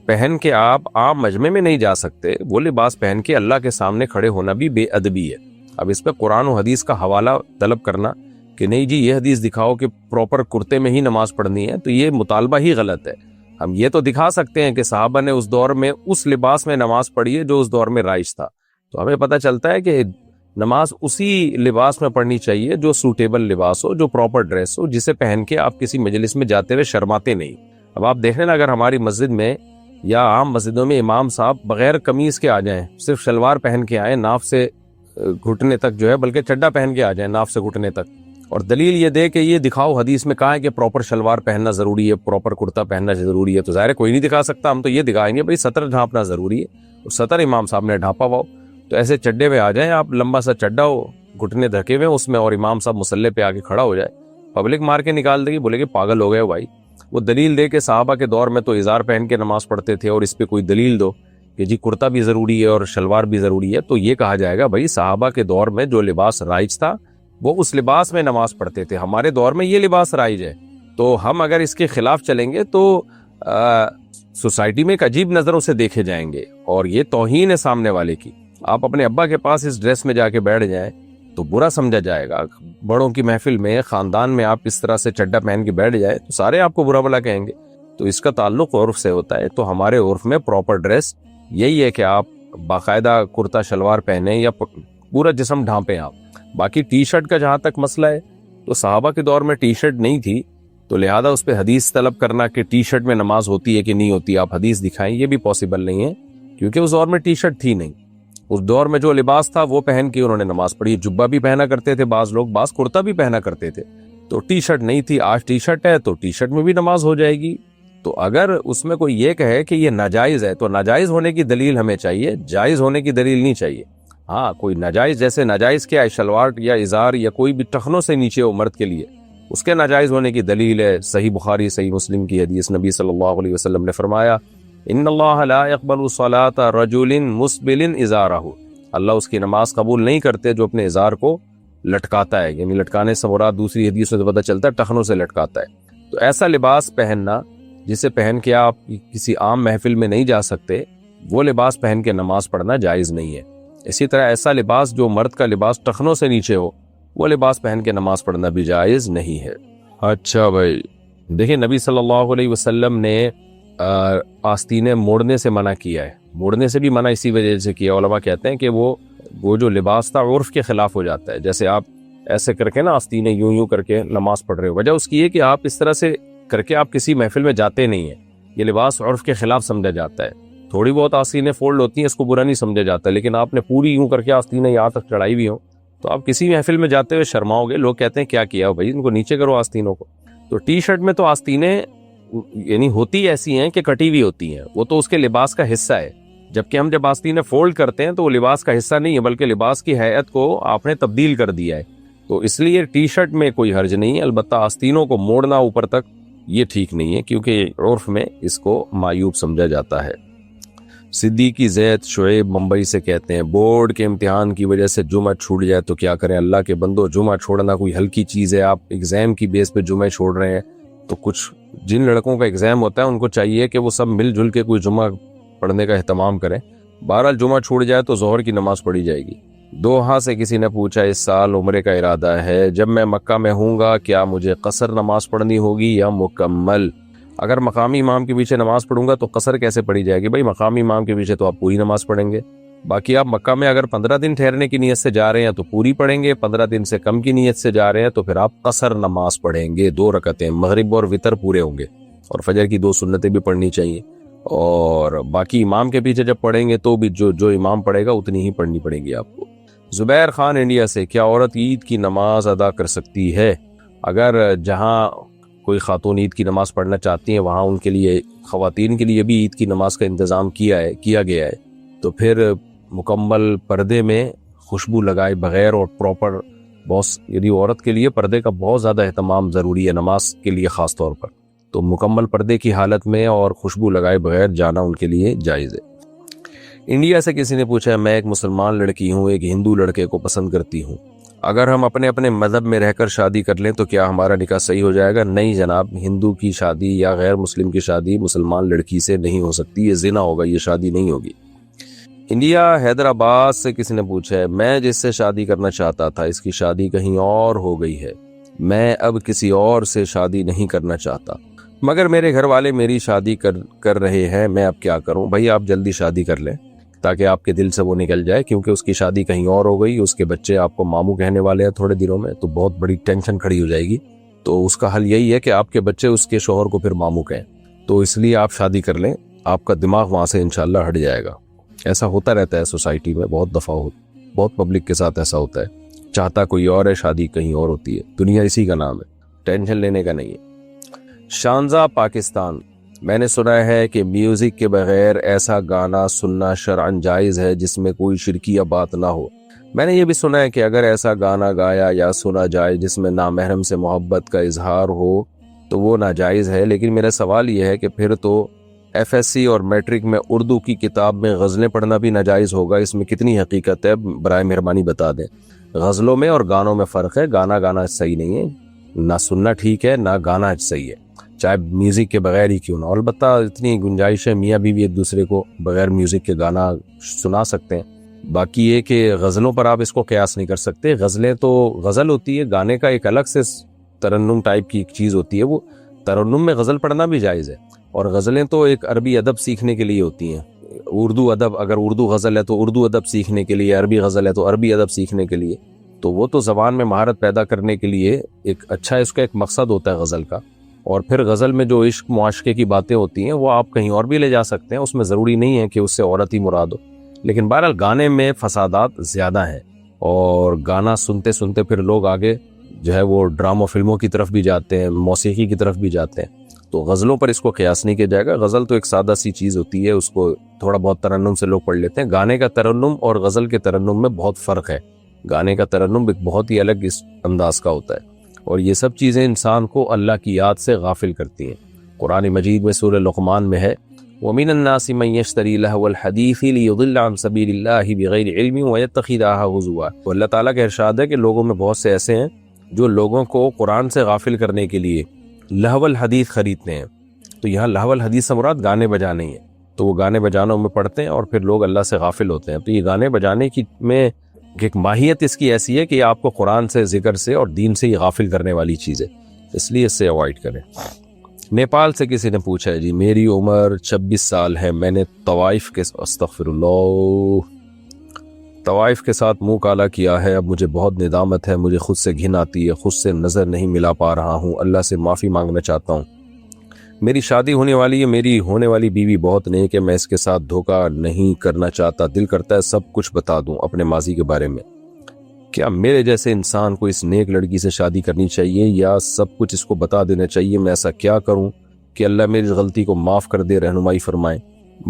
پہن کے آپ عام مجمع میں نہیں جا سکتے، وہ لباس پہن کے اللہ کے سامنے کھڑے ہونا بھی بے ادبی ہے۔ اب اس پہ قرآن و حدیث کا حوالہ طلب کرنا کہ نہیں جی یہ حدیث دکھاؤ کہ پراپر کرتے میں ہی نماز پڑھنی ہے، تو یہ مطالبہ ہی غلط ہے۔ ہم یہ تو دکھا سکتے ہیں کہ صحابہ نے اس دور میں اس لباس میں نماز پڑھی ہے جو اس دور میں رائج تھا، تو ہمیں پتہ چلتا ہے کہ نماز اسی لباس میں پڑھنی چاہیے جو سوٹیبل لباس ہو، جو پراپر ڈریس ہو، جسے پہن کے آپ کسی مجلس میں جاتے ہوئے شرماتے نہیں۔ اب آپ دیکھ لینا، اگر ہماری مسجد میں یا عام مسجدوں میں امام صاحب بغیر قمیض کے آ جائیں، صرف شلوار پہن کے آئیں، ناف سے گھٹنے تک جو ہے، بلکہ چڈا پہن کے آ جائیں ناف سے گھٹنے تک، اور دلیل یہ دے کہ یہ دکھاؤ حدیث میں کہا ہے کہ پراپر شلوار پہننا ضروری ہے، پراپر کرتا پہننا ضروری ہے، تو ظاہر ہے کوئی نہیں دکھا سکتا، ہم تو یہ دکھائیں گے بھائی سطر ڈھانپنا ضروری ہے، اور سطر امام صاحب نے ڈھانپا ہوا ہو، تو ایسے چڈے میں آ جائیں آپ، لمبا سا چڈا ہو، گھٹنے دھکے ہوئے اس میں، اور امام صاحب مصلی پہ آ کے کھڑا ہو جائے، پبلک مار کے نکال دے گی، بولے کہ پاگل ہو گئے بھائی۔ وہ دلیل دے کہ صحابہ کے دور میں تو ازار پہن کے نماز پڑھتے تھے، اور اس پہ کوئی دلیل دو کہ جی کرتا بھی ضروری ہے اور شلوار بھی ضروری ہے، تو یہ کہا جائے گا بھائی صحابہ کے دور میں جو لباس رائج تھا وہ اس لباس میں نماز پڑھتے تھے، ہمارے دور میں یہ لباس رائج ہے، تو ہم اگر اس کے خلاف چلیں گے تو سوسائٹی میں ایک عجیب نظروں سے دیکھے جائیں گے، اور یہ توہین ہے سامنے والے کی۔ آپ اپنے ابا کے پاس اس ڈریس میں جا کے بیٹھ جائیں تو برا سمجھا جائے گا، بڑوں کی محفل میں، خاندان میں آپ اس طرح سے چڈا پہن کے بیٹھ جائیں تو سارے آپ کو برا بھلا کہیں گے۔ تو اس کا تعلق عرف سے ہوتا ہے، تو ہمارے عرف میں پراپر ڈریس یہی ہے کہ آپ باقاعدہ کرتا شلوار پہنیں یا پورا جسم ڈھانپیں آپ۔ باقی ٹی شرٹ کا جہاں تک مسئلہ ہے، تو صحابہ کے دور میں ٹی شرٹ نہیں تھی، تو لہذا اس پہ حدیث طلب کرنا کہ ٹی شرٹ میں نماز ہوتی ہے کہ نہیں ہوتی، آپ حدیث دکھائیں، یہ بھی پاسبل نہیں ہے، کیونکہ اس دور میں ٹی شرٹ تھی نہیں۔ اس دور میں جو لباس تھا وہ پہن کے انہوں نے نماز پڑھی، جبہ بھی پہنا کرتے تھے بعض لوگ، بعض کرتا بھی پہنا کرتے تھے، تو ٹی شرٹ نہیں تھی۔ آج ٹی شرٹ ہے تو ٹی شرٹ میں بھی نماز ہو جائے گی۔ تو اگر اس میں کوئی یہ کہے کہ یہ ناجائز ہے، تو ناجائز ہونے کی دلیل ہمیں چاہیے، جائز ہونے کی دلیل نہیں چاہیے۔ ہاں کوئی ناجائز، جیسے ناجائز کیا ہے، شلوار یا ازار یا کوئی بھی ٹخنوں سے نیچے ہو مرد کے لیے، اس کے ناجائز ہونے کی دلیل ہے صحیح بخاری صحیح مسلم کی حدیث، نبی صلی اللہ علیہ وسلم نے فرمایا ان اللہ لا يقبل صلاة رجل مسبل ازارہ، اللہ اس کی نماز قبول نہیں کرتے جو اپنے ازار کو لٹکاتا ہے، یعنی لٹکانے سے مراد دوسری حدیث سے پتہ چلتا ہے ٹخنوں سے لٹکاتا ہے۔ تو ایسا لباس پہننا جسے پہن کے آپ کسی عام محفل میں نہیں جا سکتے، وہ لباس پہن کے نماز پڑھنا جائز نہیں ہے۔ اسی طرح ایسا لباس جو مرد کا لباس ٹخنوں سے نیچے ہو وہ لباس پہن کے نماز پڑھنا بھی جائز نہیں ہے۔ اچھا بھائی دیکھیں نبی صلی اللہ علیہ وسلم نے آستینیں موڑنے سے منع کیا ہے، موڑنے سے بھی منع اسی وجہ سے کیا، علماء کہتے ہیں کہ وہ جو لباس تھا عرف کے خلاف ہو جاتا ہے، جیسے آپ ایسے کر کے نا آستینیں یوں کر کے نماز پڑھ رہے ہو، وجہ اس کی ہے کہ آپ اس طرح سے کر کے آپ کسی محفل میں جاتے نہیں ہیں، یہ لباس عرف کے خلاف سمجھا جاتا ہے، تھوڑی بہت آستینیں فولڈ ہوتی ہیں اس کو برا نہیں سمجھا جاتا، لیکن آپ نے پوری یوں کر کے آستینیں یہاں تک چڑھائی بھی ہوں تو آپ کسی محفل میں جاتے ہوئے شرماؤ گے، لوگ کہتے ہیں کیا کیا ہو بھائی، ان کو نیچے کرو آستینوں کو۔ تو ٹی شرٹ میں تو آستینیں یعنی ہوتی ایسی ہیں کہ کٹی ہوئی ہوتی ہیں، وہ تو اس کے لباس کا حصہ ہے، جبکہ ہم جب آستینیں فولڈ کرتے ہیں تو وہ لباس کا حصہ نہیں ہے بلکہ لباس کی ہیئت کو آپ نے تبدیل کر دیا ہے، تو اس لیے ٹی شرٹ میں کوئی حرج نہیں ہے، البتہ آستینوں کو موڑنا اوپر تک یہ ٹھیک نہیں ہے کیونکہ عرف میں اس کو معیوب سمجھا جاتا ہے۔ صدیقی زید شعیب ممبئی سے کہتے ہیں بورڈ کے امتحان کی وجہ سے جمعہ چھوٹ جائے تو کیا کریں؟ اللہ کے بندو جمعہ چھوڑنا کوئی ہلکی چیز ہے؟ آپ ایگزام کی بیس پہ جمعہ چھوڑ رہے ہیں، تو کچھ جن لڑکوں کا ایگزام ہوتا ہے ان کو چاہیے کہ وہ سب مل جل کے کوئی جمعہ پڑھنے کا اہتمام کریں۔ بہرحال جمعہ چھوٹ جائے تو ظہر کی نماز پڑھی جائے گی۔ دوحہ سے کسی نے پوچھا اس سال عمرے کا ارادہ ہے، جب میں مکہ میں ہوں گا کیا مجھے قصر نماز پڑھنی ہوگی یا مکمل؟ اگر مقامی امام کے پیچھے نماز پڑھوں گا تو قصر کیسے پڑھی جائے گی؟ بھائی مقامی امام کے پیچھے تو آپ پوری نماز پڑھیں گے، باقی آپ مکہ میں اگر 15 دن ٹھہرنے کی نیت سے جا رہے ہیں تو پوری پڑھیں گے، 15 دن سے کم کی نیت سے جا رہے ہیں تو پھر آپ قصر نماز پڑھیں گے، 2 رکعتیں مغرب اور وتر پورے ہوں گے، اور فجر کی 2 سنتیں بھی پڑھنی چاہیے، اور باقی امام کے پیچھے جب پڑھیں گے تو بھی جو امام پڑھے گا اتنی ہی پڑھنی پڑے گی آپ کو۔ زبیر خان انڈیا سے، کیا عورت عید کی نماز ادا کر سکتی ہے؟ اگر جہاں کوئی خاتون عید کی نماز پڑھنا چاہتی ہیں وہاں ان کے لیے، خواتین کے لیے بھی عید کی نماز کا انتظام کیا گیا ہے، تو پھر مکمل پردے میں خوشبو لگائے بغیر اور پراپر یعنی عورت کے لیے پردے کا بہت زیادہ اہتمام ضروری ہے نماز کے لیے خاص طور پر، تو مکمل پردے کی حالت میں اور خوشبو لگائے بغیر جانا ان کے لیے جائز ہے۔ انڈیا سے کسی نے پوچھا میں ایک مسلمان لڑکی ہوں، ایک ہندو لڑکے کو پسند کرتی ہوں، اگر ہم اپنے مذہب میں رہ کر شادی کر لیں تو کیا ہمارا نکاح صحیح ہو جائے گا؟ نہیں جناب، ہندو کی شادی یا غیر مسلم کی شادی مسلمان لڑکی سے نہیں ہو سکتی، یہ زنا ہوگا، یہ شادی نہیں ہوگی۔ انڈیا حیدرآباد سے کسی نے پوچھا ہے میں جس سے شادی کرنا چاہتا تھا اس کی شادی کہیں اور ہو گئی ہے، میں اب کسی اور سے شادی نہیں کرنا چاہتا مگر میرے گھر والے میری شادی کر رہے ہیں، میں اب کیا کروں؟ بھائی آپ جلدی شادی کر لیں تاکہ آپ کے دل سے وہ نکل جائے، کیونکہ اس کی شادی کہیں اور ہو گئی، اس کے بچے آپ کو ماموں کہنے والے ہیں تھوڑے دنوں میں، تو بہت بڑی ٹینشن کھڑی ہو جائے گی، تو اس کا حل یہی ہے کہ آپ کے بچے اس کے شوہر کو پھر ماموں کہیں، تو اس لیے آپ شادی کر لیں، آپ کا دماغ وہاں سے انشاءاللہ ہٹ جائے گا۔ ایسا ہوتا رہتا ہے سوسائٹی میں، بہت دفعہ بہت پبلک کے ساتھ ایسا ہوتا ہے، چاہتا کوئی اور ہے شادی کہیں اور ہوتی ہے، دنیا اسی کا نام ہے، ٹینشن لینے کا نہیں ہے۔ شانزہ پاکستان، میں نے سنا ہے کہ میوزک کے بغیر ایسا گانا سننا شرعاً جائز ہے جس میں کوئی شرکیہ بات نہ ہو، میں نے یہ بھی سنا ہے کہ اگر ایسا گانا گایا یا سنا جائے جس میں نامحرم سے محبت کا اظہار ہو تو وہ ناجائز ہے، لیکن میرا سوال یہ ہے کہ پھر تو FSC اور میٹرک میں اردو کی کتاب میں غزلیں پڑھنا بھی ناجائز ہوگا، اس میں کتنی حقیقت ہے برائے مہربانی بتا دیں۔ غزلوں میں اور گانوں میں فرق ہے، گانا صحیح نہیں ہے، نہ سننا ٹھیک ہے نہ گانا صحیح ہے، چاہے میوزک کے بغیر ہی کیوں نہ، البتہ اتنی گنجائش ہے میاں بیوی ایک دوسرے کو بغیر میوزک کے گانا سنا سکتے ہیں، باقی یہ کہ غزلوں پر آپ اس کو قیاس نہیں کر سکتے، غزلیں تو غزل ہوتی ہے، گانے کا ایک الگ سے ترنم ٹائپ کی ایک چیز ہوتی ہے، وہ ترنم میں غزل پڑھنا بھی جائز ہے، اور غزلیں تو ایک عربی ادب سیکھنے کے لیے ہوتی ہیں، اردو ادب، اگر اردو غزل ہے تو اردو ادب سیکھنے کے لیے، عربی غزل ہے تو عربی ادب سیکھنے کے لیے، تو وہ تو زبان میں مہارت پیدا کرنے کے لیے ایک اچھا اس کا ایک مقصد ہوتا ہے غزل کا، اور پھر غزل میں جو عشق معاشقے کی باتیں ہوتی ہیں وہ آپ کہیں اور بھی لے جا سکتے ہیں، اس میں ضروری نہیں ہے کہ اس سے عورت ہی مراد ہو، لیکن بہرحال گانے میں فسادات زیادہ ہیں، اور گانا سنتے سنتے پھر لوگ آگے جو ہے وہ ڈراموں فلموں کی طرف بھی جاتے ہیں، موسیقی کی طرف بھی جاتے ہیں، تو غزلوں پر اس کو قیاس نہیں کیا جائے گا، غزل تو ایک سادہ سی چیز ہوتی ہے، اس کو تھوڑا بہت ترنم سے لوگ پڑھ لیتے ہیں، گانے کا ترنم اور غزل کے ترنم میں بہت فرق ہے، گانے کا ترنم ایک بہت ہی الگ اس انداز کا ہوتا ہے، اور یہ سب چیزیں انسان کو اللہ کی یاد سے غافل کرتی ہیں۔ قرآن مجید میں سورہ لقمان میں ہے وَمِنَ النَّاسِ مَن يَشْتَرِي لَهْوَ الْحَدِيثِ لِيُضِلَّ عَن سَبِيلِ اللَّهِ بِغَيْرِ عِلْمٍ وَيَتَّخِذَهَا هُزُوًا، تو اللہ تعالیٰ کا ارشاد ہے کہ لوگوں میں بہت سے ایسے ہیں جو لوگوں کو قرآن سے غافل کرنے کے لیے لہو الحدیث خریدتے ہیں، تو یہاں لہو الحدیث سے مراد گانے بجانے ہیں، تو وہ گانے بجانوں میں پڑھتے ہیں اور پھر لوگ اللہ سے غافل ہوتے ہیں. تو یہ گانے بجانے کی میں ایک ماہیت اس کی ایسی ہے کہ یہ آپ کو قرآن سے، ذکر سے اور دین سے یہ غافل کرنے والی چیز ہے، اس لیے اس سے اوائڈ کریں. نیپال سے کسی نے پوچھا ہے جی میری عمر 26 سال ہے، میں نے طوائف کے استغفر اللہ طوائف کے ساتھ منہ کالا کیا ہے، اب مجھے بہت ندامت ہے، مجھے خود سے گھن آتی ہے، خود سے نظر نہیں ملا پا رہا ہوں، اللہ سے معافی مانگنا چاہتا ہوں. میری شادی ہونے والی ہے، میری ہونے والی بیوی بہت نیک ہے، میں اس کے ساتھ دھوکہ نہیں کرنا چاہتا، دل کرتا ہے سب کچھ بتا دوں اپنے ماضی کے بارے میں. کیا میرے جیسے انسان کو اس نیک لڑکی سے شادی کرنی چاہیے یا سب کچھ اس کو بتا دینا چاہیے؟ میں ایسا کیا کروں کہ اللہ میری غلطی کو معاف کر دے، رہنمائی فرمائیں.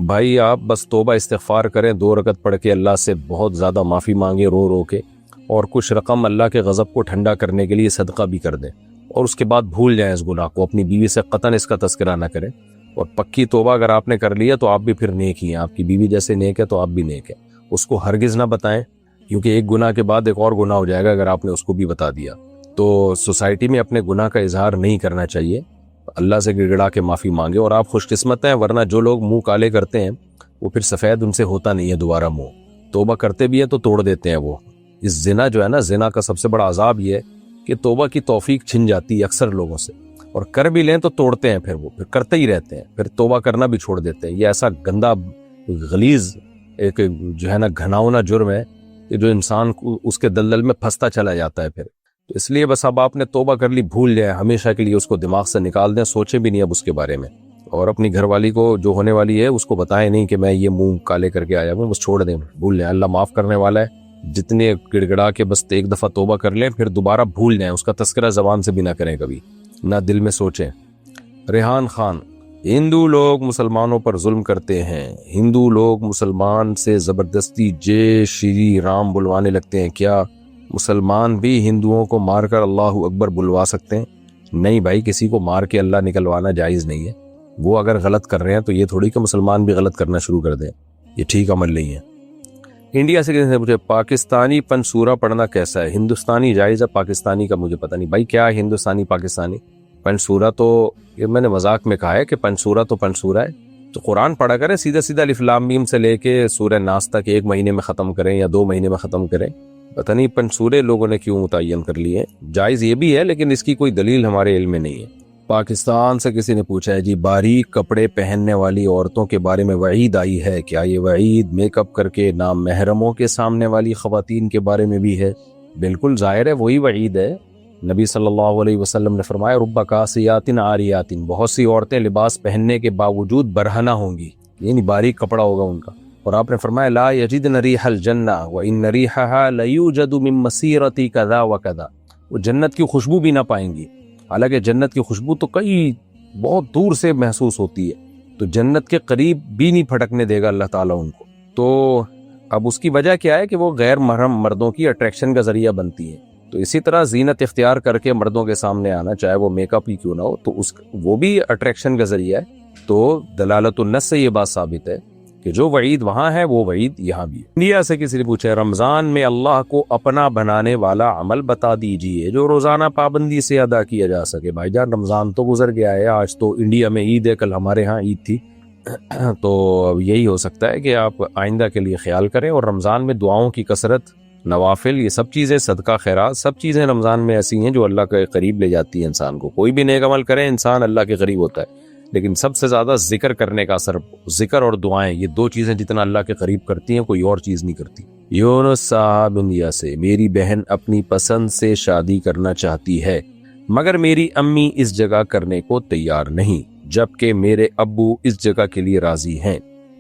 بھائی آپ بس توبہ استغفار کریں، 2 رکعت پڑھ کے اللہ سے بہت زیادہ معافی مانگیں رو رو کے، اور کچھ رقم اللہ کے غضب کو ٹھنڈا کرنے کے لیے صدقہ بھی کر دیں، اور اس کے بعد بھول جائیں اس گناہ کو. اپنی بیوی سے قطعاً اس کا تذکرہ نہ کریں، اور پکی توبہ اگر آپ نے کر لیا تو آپ بھی پھر نیک ہی ہیں، آپ کی بیوی جیسے نیک ہے تو آپ بھی نیک ہیں. اس کو ہرگز نہ بتائیں، کیونکہ ایک گناہ کے بعد ایک اور گناہ ہو جائے گا اگر آپ نے اس کو بھی بتا دیا. تو سوسائٹی میں اپنے گناہ کا اظہار نہیں کرنا چاہیے، اللہ سے گڑ گڑا کے معافی مانگے. اور آپ خوش قسمت ہیں، ورنہ جو لوگ منہ کالے کرتے ہیں وہ پھر سفید ان سے ہوتا نہیں ہے دوبارہ منہ. توبہ کرتے بھی ہیں تو توڑ دیتے ہیں وہ. اس زنا جو ہے نا، زنا کا سب سے بڑا عذاب یہ ہے کہ توبہ کی توفیق چھن جاتی ہے اکثر لوگوں سے، اور کر بھی لیں تو توڑتے ہیں، پھر وہ پھر کرتے ہی رہتے ہیں، پھر توبہ کرنا بھی چھوڑ دیتے ہیں. یہ ایسا گندا غلیظ ایک جو ہے نا گھناؤنا جرم ہے کہ جو انسان کو اس کے دلدل میں پھنستا چلا جاتا ہے پھر. تو اس لیے بس اب آپ نے توبہ کر لی، بھول جائیں ہمیشہ کے لیے، اس کو دماغ سے نکال دیں، سوچیں بھی نہیں اب اس کے بارے میں. اور اپنی گھر والی کو جو ہونے والی ہے اس کو بتائیں نہیں کہ میں یہ منہ کالے کر کے آیا ہوں، بس چھوڑ دیں، بھول جائیں، اللہ معاف کرنے والا ہے. جتنے گڑ گڑا کے بس ایک دفعہ توبہ کر لیں، پھر دوبارہ بھول جائیں، اس کا تذکرہ زبان سے بھی نہ کریں کبھی، نہ دل میں سوچیں. ریحان خان: ہندو لوگ مسلمانوں پر ظلم کرتے ہیں، ہندو لوگ مسلمان سے زبردستی جے شری رام بلوانے لگتے ہیں، کیا مسلمان بھی ہندوؤں کو مار کر اللہ اکبر بلوا سکتے ہیں؟ نہیں بھائی، کسی کو مار کے اللہ نکلوانا جائز نہیں ہے. وہ اگر غلط کر رہے ہیں تو یہ تھوڑی کہ مسلمان بھی غلط کرنا شروع کر دیں، یہ ٹھیک عمل نہیں ہے. انڈیا سے کسی نے پوچھا پاکستانی پنسورا پڑھنا کیسا ہے؟ ہندوستانی جائز ہے، پاکستانی کا مجھے پتہ نہیں. بھائی کیا ہے ہندوستانی پاکستانی؟ پنسورا تو یہ میں نے مذاق میں کہا ہے کہ پنسورا تو پنسورا ہے. تو قرآن پڑھا کریں، سیدھا سیدھا الف لام میم سے لے کے سورہ ناس تک 1 مہینے میں ختم کریں یا 2 مہینے میں ختم کریں. پتہ نہیں پنسورے لوگوں نے کیوں متعین کر لیے. جائز یہ بھی ہے لیکن اس کی کوئی دلیل ہمارے علم میں نہیں ہے. پاکستان سے کسی نے پوچھا ہے جی باریک کپڑے پہننے والی عورتوں کے بارے میں وعید آئی ہے، کیا یہ وعید میک اپ کر کے نامحرموں کے سامنے والی خواتین کے بارے میں بھی ہے؟ بالکل ظاہر ہے وہی وعید ہے. نبی صلی اللہ علیہ وسلم نے فرمایا رب کاسیات عاریات، بہت سی عورتیں لباس پہننے کے باوجود برہنہ ہوں گی، یعنی باریک کپڑا ہوگا ان کا. اور آپ نے فرمایا لا یجدن ریح الجنہ وان ریحها لیوجد من مسیرۃ کذا وکذا، وہ جنت کی خوشبو بھی نہ پائیں گی. حالانکہ جنت کی خوشبو تو کئی بہت دور سے محسوس ہوتی ہے، تو جنت کے قریب بھی نہیں پھٹکنے دے گا اللہ تعالیٰ ان کو. تو اب اس کی وجہ کیا ہے کہ وہ غیر محرم مردوں کی اٹریکشن کا ذریعہ بنتی ہیں. تو اسی طرح زینت اختیار کر کے مردوں کے سامنے آنا، چاہے وہ میک اپ ہی کیوں نہ ہو، تو وہ بھی اٹریکشن کا ذریعہ ہے. تو دلالت النص سے یہ بات ثابت ہے کہ جو وعید وہاں ہے وہ وعید یہاں بھی ہے. انڈیا سے کسی نے پوچھا رمضان میں اللہ کو اپنا بنانے والا عمل بتا دیجئے جو روزانہ پابندی سے ادا کیا جا سکے. بھائی جان رمضان تو گزر گیا ہے، آج تو انڈیا میں عید ہے، کل ہمارے ہاں عید تھی. تو یہی ہو سکتا ہے کہ آپ آئندہ کے لیے خیال کریں. اور رمضان میں دعاؤں کی کثرت، نوافل، یہ سب چیزیں، صدقہ خیرات، سب چیزیں رمضان میں ایسی ہیں جو اللہ کے قریب لے جاتی ہیں انسان کو. کوئی بھی نیک عمل کرے انسان اللہ کے قریب ہوتا ہے، لیکن سب سے زیادہ ذکر کرنے کا اثر، ذکر اور دعائیں، یہ 2 چیزیں جتنا اللہ کے قریب کرتی ہیں کوئی اور چیز نہیں کرتی. یونس صاحب انڈیا سے: میری بہن اپنی پسند سے شادی کرنا چاہتی ہے مگر میری امی اس جگہ کرنے کو تیار نہیں، جبکہ میرے ابو اس جگہ کے لیے راضی ہیں.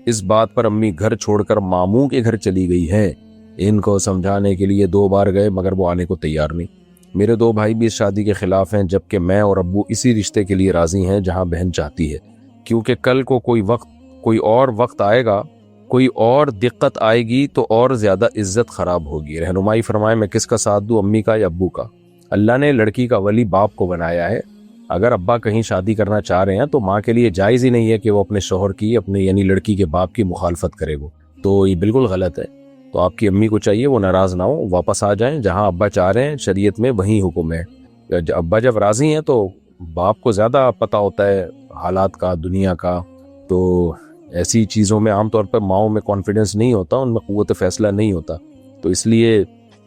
اس بات پر امی گھر چھوڑ کر ماموں کے گھر چلی گئی ہے. ان کو سمجھانے کے لیے 2 بار گئے مگر وہ آنے کو تیار نہیں. میرے 2 بھائی بھی اس شادی کے خلاف ہیں، جبکہ میں اور ابو اسی رشتے کے لیے راضی ہیں جہاں بہن چاہتی ہے، کیونکہ کل کو کوئی اور وقت آئے گا، کوئی اور دقت آئے گی تو اور زیادہ عزت خراب ہوگی. رہنمائی فرمائے میں کس کا ساتھ دوں، امی کا یا ابو کا؟ اللہ نے لڑکی کا ولی باپ کو بنایا ہے. اگر ابا کہیں شادی کرنا چاہ رہے ہیں تو ماں کے لیے جائز ہی نہیں ہے کہ وہ اپنے شوہر کی، اپنے یعنی لڑکی کے باپ کی مخالفت کرے. وہ تو یہ بالکل غلط ہے. تو آپ کی امی کو چاہیے وہ ناراض نہ ہو، واپس آ جائیں، جہاں ابا چاہ رہے ہیں شریعت میں وہیں حکم ہے. ابا جب راضی ہیں تو باپ کو زیادہ پتہ ہوتا ہے حالات کا، دنیا کا. تو ایسی چیزوں میں عام طور پر ماؤں میں کانفیڈنس نہیں ہوتا، ان میں قوت فیصلہ نہیں ہوتا، تو اس لیے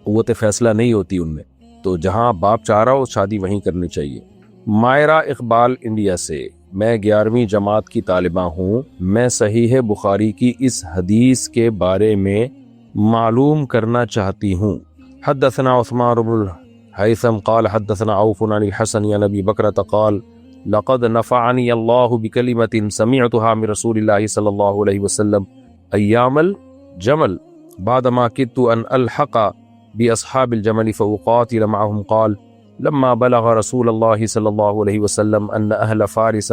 قوت فیصلہ نہیں ہوتی ان میں، تو جہاں باپ چاہ رہا ہو شادی وہیں کرنی چاہیے۔ مائرہ اقبال انڈیا سے، میں 11ویں جماعت کی طالبہ ہوں، میں صحیح بخاری کی اس حدیث کے بارے میں معلوم کرنا چاہتی ہوں۔ حدثنا عثمان بن الحیثم قال حدثنا عوف عن الحسن عن ابی بکرۃ قال لقد نفعنی اللہ بکلمۃ سمعتها من رسول اللہ صلی اللہ علیہ وسلم ایام الجمل بعدما کدت ان الحق باصحاب الجمل فاقاتل معهم قال لما بلغ رسول اللہ صلی اللہ علیہ وسلم ان اہل فارس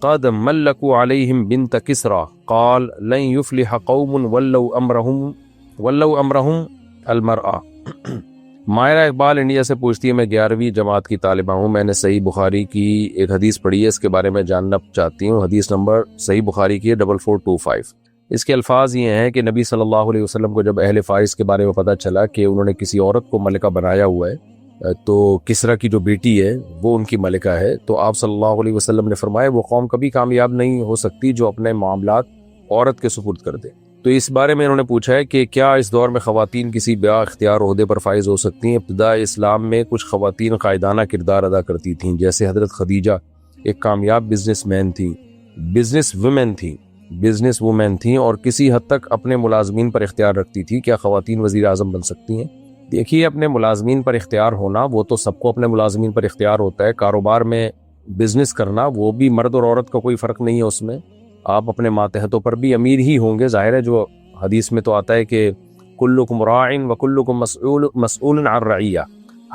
قد ملکوا علیہم بنت کسرى قال لن يفلح قوم ولو امرهم المرأة۔ مائرہ اقبال انڈیا سے پوچھتی ہے، میں 11ویں جماعت کی طالبہ ہوں، میں نے صحیح بخاری کی ایک حدیث پڑھی ہے، اس کے بارے میں جاننا چاہتی ہوں۔ حدیث نمبر صحیح بخاری کی ہے 4425۔ اس کے الفاظ یہ ہیں کہ نبی صلی اللہ علیہ وسلم کو جب اہل فارس کے بارے میں پتہ چلا کہ انہوں نے کسی عورت کو ملکہ بنایا ہوا ہے، تو کسریٰ کی جو بیٹی ہے وہ ان کی ملکہ ہے، تو آپ صلی اللہ علیہ وسلم نے فرمایا وہ قوم کبھی کامیاب نہیں ہو سکتی جو اپنے معاملات عورت کے سپرد کر دے۔ تو اس بارے میں انہوں نے پوچھا ہے کہ کیا اس دور میں خواتین کسی با اختیار عہدے پر فائز ہو سکتی ہیں؟ ابتدا اسلام میں کچھ خواتین قائدانہ کردار ادا کرتی تھیں، جیسے حضرت خدیجہ ایک کامیاب بزنس وومن تھیں اور کسی حد تک اپنے ملازمین پر اختیار رکھتی تھی۔ کیا خواتین وزیر اعظم بن سکتی ہیں؟ دیکھیے، اپنے ملازمین پر اختیار ہونا وہ تو سب کو اپنے ملازمین پر اختیار ہوتا ہے، کاروبار میں بزنس کرنا وہ بھی مرد اور عورت کا کوئی فرق نہیں ہے، اس میں آپ اپنے ماتحتوں پر بھی امیر ہی ہوں گے، ظاہر ہے، جو حدیث میں تو آتا ہے کہ کلکم راعٍ وکلکم مسئول عن رعیہ،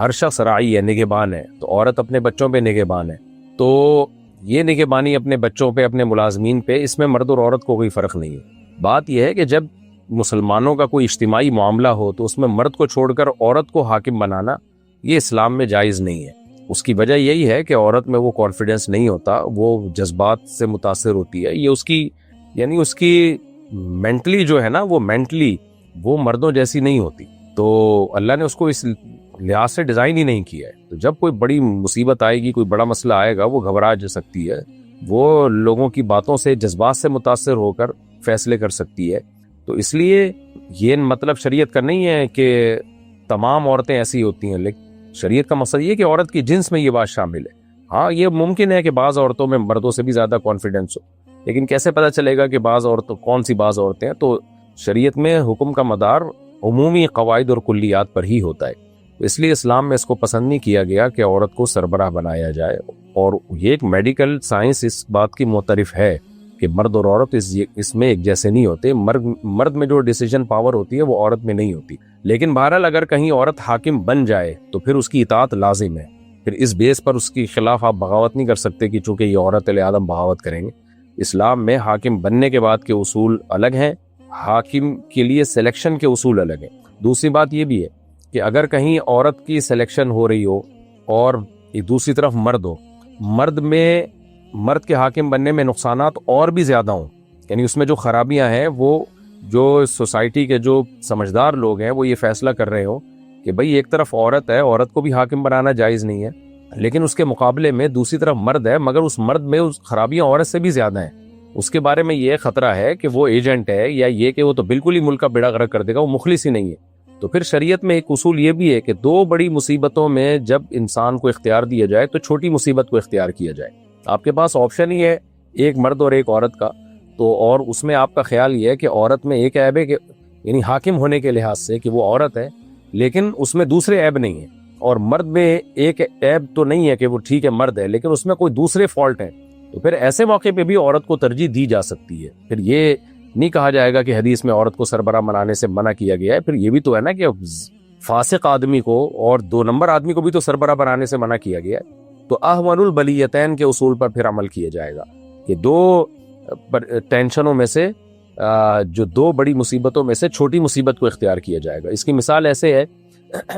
ہر شخص راعی ہے، نگہبان ہے، تو عورت اپنے بچوں پہ نگہبان ہے، تو یہ نگہبانی اپنے بچوں پہ، اپنے ملازمین پہ، اس میں مرد اور عورت کو کوئی فرق نہیں ہے۔ بات یہ ہے کہ جب مسلمانوں کا کوئی اجتماعی معاملہ ہو تو اس میں مرد کو چھوڑ کر عورت کو حاکم بنانا یہ اسلام میں جائز نہیں ہے۔ اس کی وجہ یہی ہے کہ عورت میں وہ کانفیڈنس نہیں ہوتا، وہ جذبات سے متاثر ہوتی ہے، یہ اس کی مینٹلی جو ہے نا، وہ مردوں جیسی نہیں ہوتی، تو اللہ نے اس کو اس لحاظ سے ڈیزائن ہی نہیں کیا ہے۔ تو جب کوئی بڑی مصیبت آئے گی، کوئی بڑا مسئلہ آئے گا، وہ گھبرا جا سکتی ہے، وہ لوگوں کی باتوں سے، جذبات سے متاثر ہو کر فیصلے کر سکتی ہے۔ تو اس لیے یہ مطلب شریعت کا نہیں ہے کہ تمام عورتیں ایسی ہوتی ہیں، لیکن شریعت کا مقصد یہ کہ عورت کی جنس میں یہ بات شامل ہے۔ ہاں، یہ ممکن ہے کہ بعض عورتوں میں مردوں سے بھی زیادہ کانفیڈنس ہو، لیکن کیسے پتہ چلے گا کہ بعض عورتیں ہیں؟ تو شریعت میں حکم کا مدار عمومی قواعد اور کلیات پر ہی ہوتا ہے، تو اس لیے اسلام میں اس کو پسند نہیں کیا گیا کہ عورت کو سربراہ بنایا جائے، اور یہ ایک میڈیکل سائنس اس بات کی معترف ہے کہ مرد اور عورت اس میں ایک جیسے نہیں ہوتے، مرد میں جو ڈیسیجن پاور ہوتی ہے وہ عورت میں نہیں ہوتی، لیکن بہرحال اگر کہیں عورت حاکم بن جائے تو پھر اس کی اطاعت لازم ہے، پھر اس بیس پر اس کے خلاف آپ بغاوت نہیں کر سکتے کہ چونکہ یہ عورت علیہ آدم بغاوت کریں گے۔ اسلام میں حاکم بننے کے بعد کے اصول الگ ہیں، حاکم کے لیے سلیکشن کے اصول الگ ہیں۔ دوسری بات یہ بھی ہے کہ اگر کہیں عورت کی سلیکشن ہو رہی ہو اور دوسری طرف مرد ہو، مرد کے حاکم بننے میں نقصانات اور بھی زیادہ ہوں، یعنی اس میں جو خرابیاں ہیں، وہ جو سوسائٹی کے جو سمجھدار لوگ ہیں وہ یہ فیصلہ کر رہے ہو کہ بھئی ایک طرف عورت ہے، عورت کو بھی حاکم بنانا جائز نہیں ہے، لیکن اس کے مقابلے میں دوسری طرف مرد ہے، مگر اس مرد میں اس خرابیاں عورت سے بھی زیادہ ہیں، اس کے بارے میں یہ خطرہ ہے کہ وہ ایجنٹ ہے، یا یہ کہ وہ تو بالکل ہی ملک کا بیڑا غرق کر دے گا، وہ مخلص ہی نہیں ہے۔ تو پھر شریعت میں ایک اصول یہ بھی ہے کہ دو بڑی مصیبتوں میں جب انسان کو اختیار دیا جائے تو چھوٹی مصیبت کو اختیار کیا جائے۔ آپ کے پاس آپشن ہی ہے ایک مرد اور ایک عورت کا، تو اور اس میں آپ کا خیال یہ ہے کہ عورت میں ایک عیب ہے کہ یعنی حاکم ہونے کے لحاظ سے کہ وہ عورت ہے، لیکن اس میں دوسرے عیب نہیں ہیں، اور مرد میں ایک عیب تو نہیں ہے کہ وہ ٹھیک ہے مرد ہے، لیکن اس میں کوئی دوسرے فالٹ ہیں، تو پھر ایسے موقع پہ بھی عورت کو ترجیح دی جا سکتی ہے۔ پھر یہ نہیں کہا جائے گا کہ حدیث میں عورت کو سربراہ بنانے سے منع کیا گیا ہے، پھر یہ بھی تو ہے نا کہ فاسق آدمی کو اور 2 نمبر آدمی کو بھی تو سربراہ بنانے سے منع کیا گیا ہے۔ تو احون البلیتین کے اصول پر پھر عمل کیا جائے گا کہ 2 ٹینشنوں میں سے جو 2 بڑی مصیبتوں میں سے چھوٹی مصیبت کو اختیار کیا جائے گا۔ اس کی مثال ایسے ہے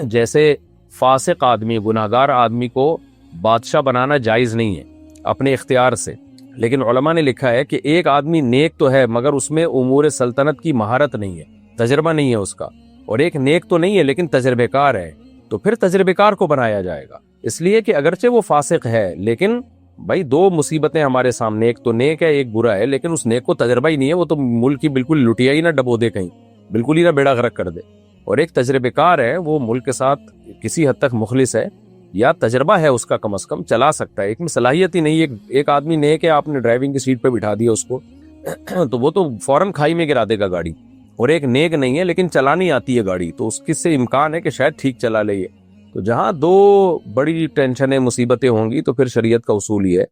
جیسے فاسق آدمی، گناہگار آدمی کو بادشاہ بنانا جائز نہیں ہے اپنے اختیار سے، لیکن علماء نے لکھا ہے کہ ایک آدمی نیک تو ہے مگر اس میں امور سلطنت کی مہارت نہیں ہے، تجربہ نہیں ہے اس کا، اور ایک نیک تو نہیں ہے لیکن تجربے کار ہے، تو پھر تجربے کار کو بنایا جائے گا، اس لیے کہ اگرچہ وہ فاسق ہے لیکن بھائی دو مصیبتیں ہمارے سامنے، ایک تو نیک ہے ایک برا ہے، لیکن اس نیک کو تجربہ ہی نہیں ہے، وہ تو ملک کی بالکل لٹیا ہی نہ ڈبو دے کہیں، بالکل ہی نہ بیڑا غرق کر دے، اور ایک تجربہ کار ہے وہ ملک کے ساتھ کسی حد تک مخلص ہے یا تجربہ ہے اس کا، کم از کم چلا سکتا ہے، ایک میں صلاحیت ہی نہیں، ایک آدمی نیک ہے، آپ نے ڈرائیونگ کی سیٹ پہ بٹھا دیا اس کو تو وہ تو فوراً کھائی میں گرا دے گا گاڑی، اور ایک نیک نہیں ہے لیکن چلانی آتی ہے گاڑی، تو اس سے امکان ہے کہ شاید ٹھیک چلا لے۔ تو جہاں دو بڑی ٹینشنیں مصیبتیں ہوں گی تو پھر شریعت کا اصول یہ ہے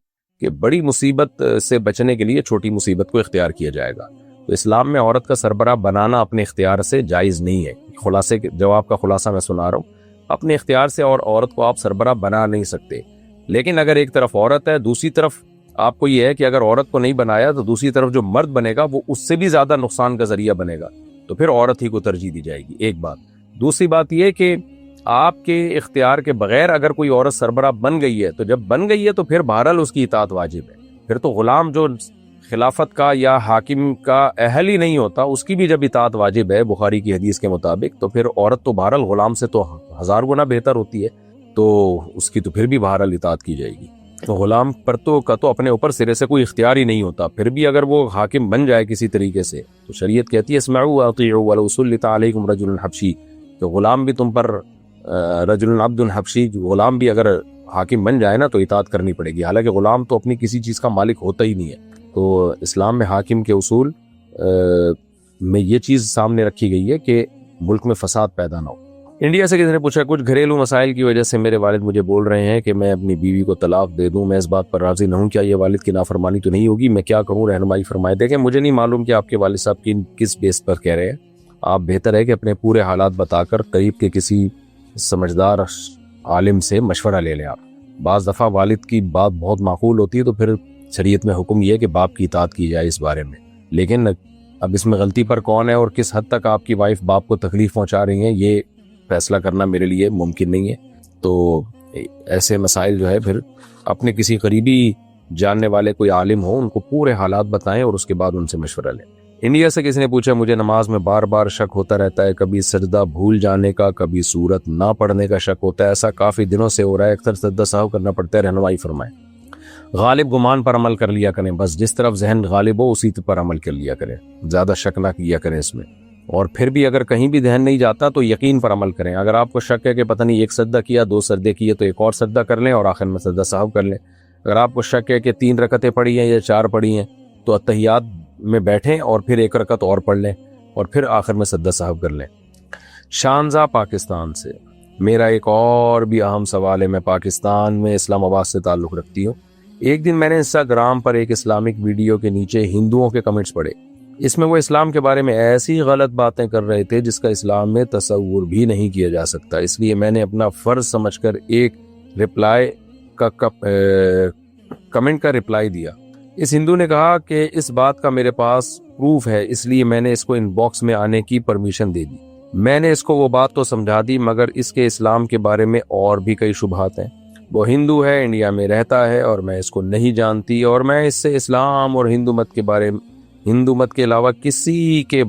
کہ بڑی مصیبت سے بچنے کے لیے چھوٹی مصیبت کو اختیار کیا جائے گا۔ تو اسلام میں عورت کا سربراہ بنانا اپنے اختیار سے جائز نہیں ہے، خلاصے جواب کا خلاصہ میں سنا رہا ہوں، اپنے اختیار سے اور عورت کو آپ سربراہ بنا نہیں سکتے، لیکن اگر ایک طرف عورت ہے دوسری طرف آپ کو یہ ہے کہ اگر عورت کو نہیں بنایا تو دوسری طرف جو مرد بنے گا وہ اس سے بھی زیادہ نقصان کا ذریعہ بنے گا، تو پھر عورت ہی کو ترجیح دی جائے گی، ایک بات۔ دوسری بات یہ کہ آپ کے اختیار کے بغیر اگر کوئی عورت سربراہ بن گئی ہے تو جب بن گئی ہے تو پھر بہرحال اس کی اطاعت واجب ہے، پھر تو غلام جو خلافت کا یا حاکم کا اہل ہی نہیں ہوتا اس کی بھی جب اطاعت واجب ہے بخاری کی حدیث کے مطابق، تو پھر عورت تو بہرحال غلام سے تو 1000 گنا بہتر ہوتی ہے، تو اس کی تو پھر بھی بہرحال اطاعت کی جائے گی۔ تو غلام پر تو کا تو اپنے اوپر سرے سے کوئی اختیار ہی نہیں ہوتا، پھر بھی اگر وہ حاکم بن جائے کسی طریقے سے تو شریعت کہتی ہے اسمعوا واطیعوا ولو سلط علیکم رجل حبشی، کہ غلام بھی تم پر رجل عبد حبشی، غلام بھی اگر حاکم بن جائے نا تو اطاعت کرنی پڑے گی، حالانکہ غلام تو اپنی کسی چیز کا مالک ہوتا ہی نہیں ہے۔ تو اسلام میں حاکم کے اصول میں یہ چیز سامنے رکھی گئی ہے کہ ملک میں فساد پیدا نہ ہو۔ انڈیا سے کسی نے پوچھا کچھ گھریلو مسائل کی وجہ سے میرے والد مجھے بول رہے ہیں کہ میں اپنی بیوی کو طلاق دے دوں، میں اس بات پر راضی نہ ہوں، کیا یہ والد کی نافرمانی تو نہیں ہوگی؟ میں کیا کروں، رہنمائی فرمائے۔ دیکھیں مجھے نہیں معلوم کہ آپ کے والد صاحب کی کس بیس پر کہہ رہے ہیں، آپ بہتر ہے کہ اپنے پورے حالات بتا کر قریب کے کسی سمجھدار عالم سے مشورہ لے لیں۔ آپ بعض دفعہ والد کی بات بہت معقول ہوتی ہے تو پھر شریعت میں حکم یہ ہے کہ باپ کی اطاعت کی جائے اس بارے میں، لیکن اب اس میں غلطی پر کون ہے اور کس حد تک آپ کی وائف باپ کو تکلیف پہنچا رہی ہیں یہ فیصلہ کرنا میرے لیے ممکن نہیں ہے۔ تو ایسے مسائل جو ہے پھر اپنے کسی قریبی جاننے والے کوئی عالم ہو ان کو پورے حالات بتائیں اور اس کے بعد ان سے مشورہ لیں۔ انڈیا سے کسی نے پوچھا مجھے نماز میں بار بار شک ہوتا رہتا ہے، کبھی سجدہ بھول جانے کا، کبھی سورت نہ پڑھنے کا شک ہوتا ہے، ایسا کافی دنوں سے ہو رہا ہے، اکثر سجدہ سہو کرنا پڑتا ہے، رہنمائی فرمائیں۔ غالب گمان پر عمل کر لیا کریں، بس جس طرف ذہن غالب ہو اسی پر عمل کر لیا کریں، زیادہ شک نہ کیا کریں اس میں، اور پھر بھی اگر کہیں بھی ذہن نہیں جاتا تو یقین پر عمل کریں۔ اگر آپ کو شک ہے کہ پتہ نہیں ایک سجدہ کیا، 2 سجدے کیے تو ایک اور سجدہ کر لیں اور آخر میں سجدہ سہو کر لیں۔ اگر آپ کو شک ہے کہ 3 رکعتیں پڑھی ہیں یا 4 پڑھی ہیں تو اتحیات میں بیٹھیں اور پھر 1 رکعت اور پڑھ لیں اور پھر آخر میں سجدہ سہو کر لیں۔ شانزہ پاکستان سے میرا ایک اور بھی اہم سوال ہے، میں پاکستان میں اسلام آباد سے تعلق رکھتی ہوں۔ ایک دن میں نے انسٹاگرام پر ایک اسلامک ویڈیو کے نیچے ہندوؤں کے کمنٹس پڑھے، اس میں وہ اسلام کے بارے میں ایسی غلط باتیں کر رہے تھے جس کا اسلام میں تصور بھی نہیں کیا جا سکتا، اس لیے میں نے اپنا فرض سمجھ کر ایک کمنٹ کا رپلائی دیا۔ اس ہندو نے کہا کہ اس بات کا میرے پاس پروف ہے، اس لیے میں نے اس کو ان باکس میں آنے کی پرمیشن دے دی۔ میں نے اس کو وہ بات تو سمجھا دی مگر اس کے اسلام کے بارے میں اور بھی کئی شبہات ہیں۔ وہ ہندو ہے، انڈیا میں رہتا ہے اور میں اس کو نہیں جانتی، اور میں اس سے اسلام اور ہندو مت کے علاوہ کسی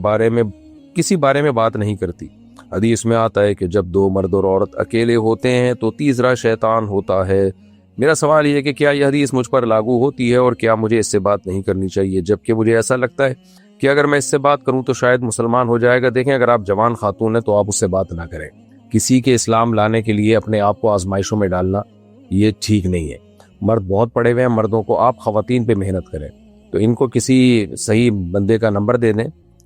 بارے میں بات نہیں کرتی۔ حدیث میں آتا ہے کہ جب 2 مرد اور عورت اکیلے ہوتے ہیں تو تیسرا شیطان ہوتا ہے۔ میرا سوال یہ ہے کہ کیا یہ حدیث مجھ پر لاگو ہوتی ہے اور کیا مجھے اس سے بات نہیں کرنی چاہیے، جبکہ مجھے ایسا لگتا ہے کہ اگر میں اس سے بات کروں تو شاید مسلمان ہو جائے گا۔ دیکھیں اگر آپ جوان خاتون ہیں تو آپ اس سے بات نہ کریں، کسی کے اسلام لانے کے لیے اپنے آپ کو آزمائشوں میں ڈالنا یہ ٹھیک نہیں ہے۔ مرد بہت پڑے ہوئے ہیں، مردوں کو آپ خواتین پہ محنت کریں، تو ان کو کسی صحیح بندے کا نمبر دے دیں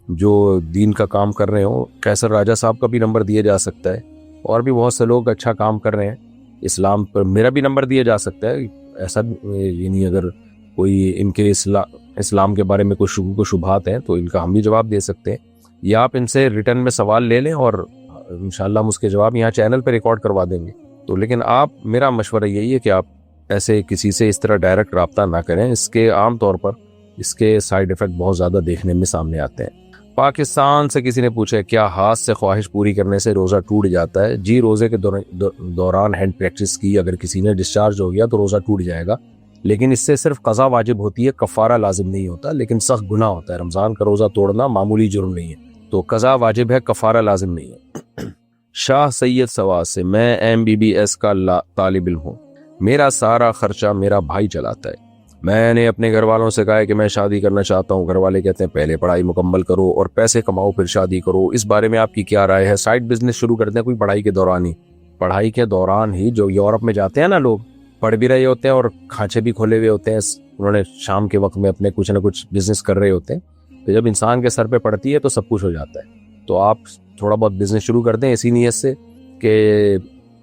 جو دین کا کام کر رہے ہوں۔ قیصر راجہ صاحب کا بھی نمبر دیا جا سکتا ہے، اور بھی بہت سے لوگ اچھا کام کر رہے ہیں اسلام پر، میرا بھی نمبر دیا جا سکتا ہے۔ ایسا یعنی اگر کوئی ان کے اسلام کے بارے میں کوئی شکوک و شبہات ہیں تو ان کا ہم بھی جواب دے سکتے ہیں، یا آپ ان سے ریٹرن میں سوال لے لیں اور انشاءاللہ ہم اس کے جواب یہاں چینل پہ ریکارڈ کروا دیں گے۔ تو لیکن میرا مشورہ یہی ہے کہ آپ ایسے کسی سے اس طرح ڈائریکٹ رابطہ نہ کریں، اس کے عام طور پر اس کے سائیڈ ایفیکٹ بہت زیادہ دیکھنے میں سامنے آتے ہیں۔ پاکستان سے کسی نے پوچھا کیا ہاتھ سے خواہش پوری کرنے سے روزہ ٹوٹ جاتا ہے؟ جی، روزے کے دوران ہینڈ پریکٹس کی اگر کسی نے ڈسچارج ہو گیا تو روزہ ٹوٹ جائے گا، لیکن اس سے صرف قضا واجب ہوتی ہے، کفارہ لازم نہیں ہوتا، لیکن سخت گناہ ہوتا ہے۔ رمضان کا روزہ توڑنا معمولی جرم نہیں ہے، تو قضا واجب ہے، کفارہ لازم نہیں ہے۔ شاہ سید سواز سے میں MBBS کا طالب علم ہوں، میرا سارا خرچہ میرا بھائی چلاتا ہے. میں نے اپنے گھر والوں سے کہا ہے کہ میں شادی کرنا چاہتا ہوں. گھر والے کہتے ہیں پہلے پڑھائی مکمل کرو اور پیسے کماؤ پھر شادی کرو. اس بارے میں آپ کی کیا رائے ہے؟ سائیڈ بزنس شروع کرتے ہیں کوئی پڑھائی کے دوران ہی. پڑھائی کے دوران ہی جو یورپ میں جاتے ہیں نا لوگ, پڑھ بھی رہے ہوتے ہیں اور کھانچے بھی کھولے ہوئے ہوتے ہیں, انہوں نے شام کے وقت میں اپنے کچھ نہ کچھ بزنس کر رہے ہوتے ہیں. تو جب انسان کے سر پہ پڑتی ہے تو سب کچھ ہو جاتا ہے. تو آپ تھوڑا بہت بزنس شروع کر دیں اسی نیت سے کہ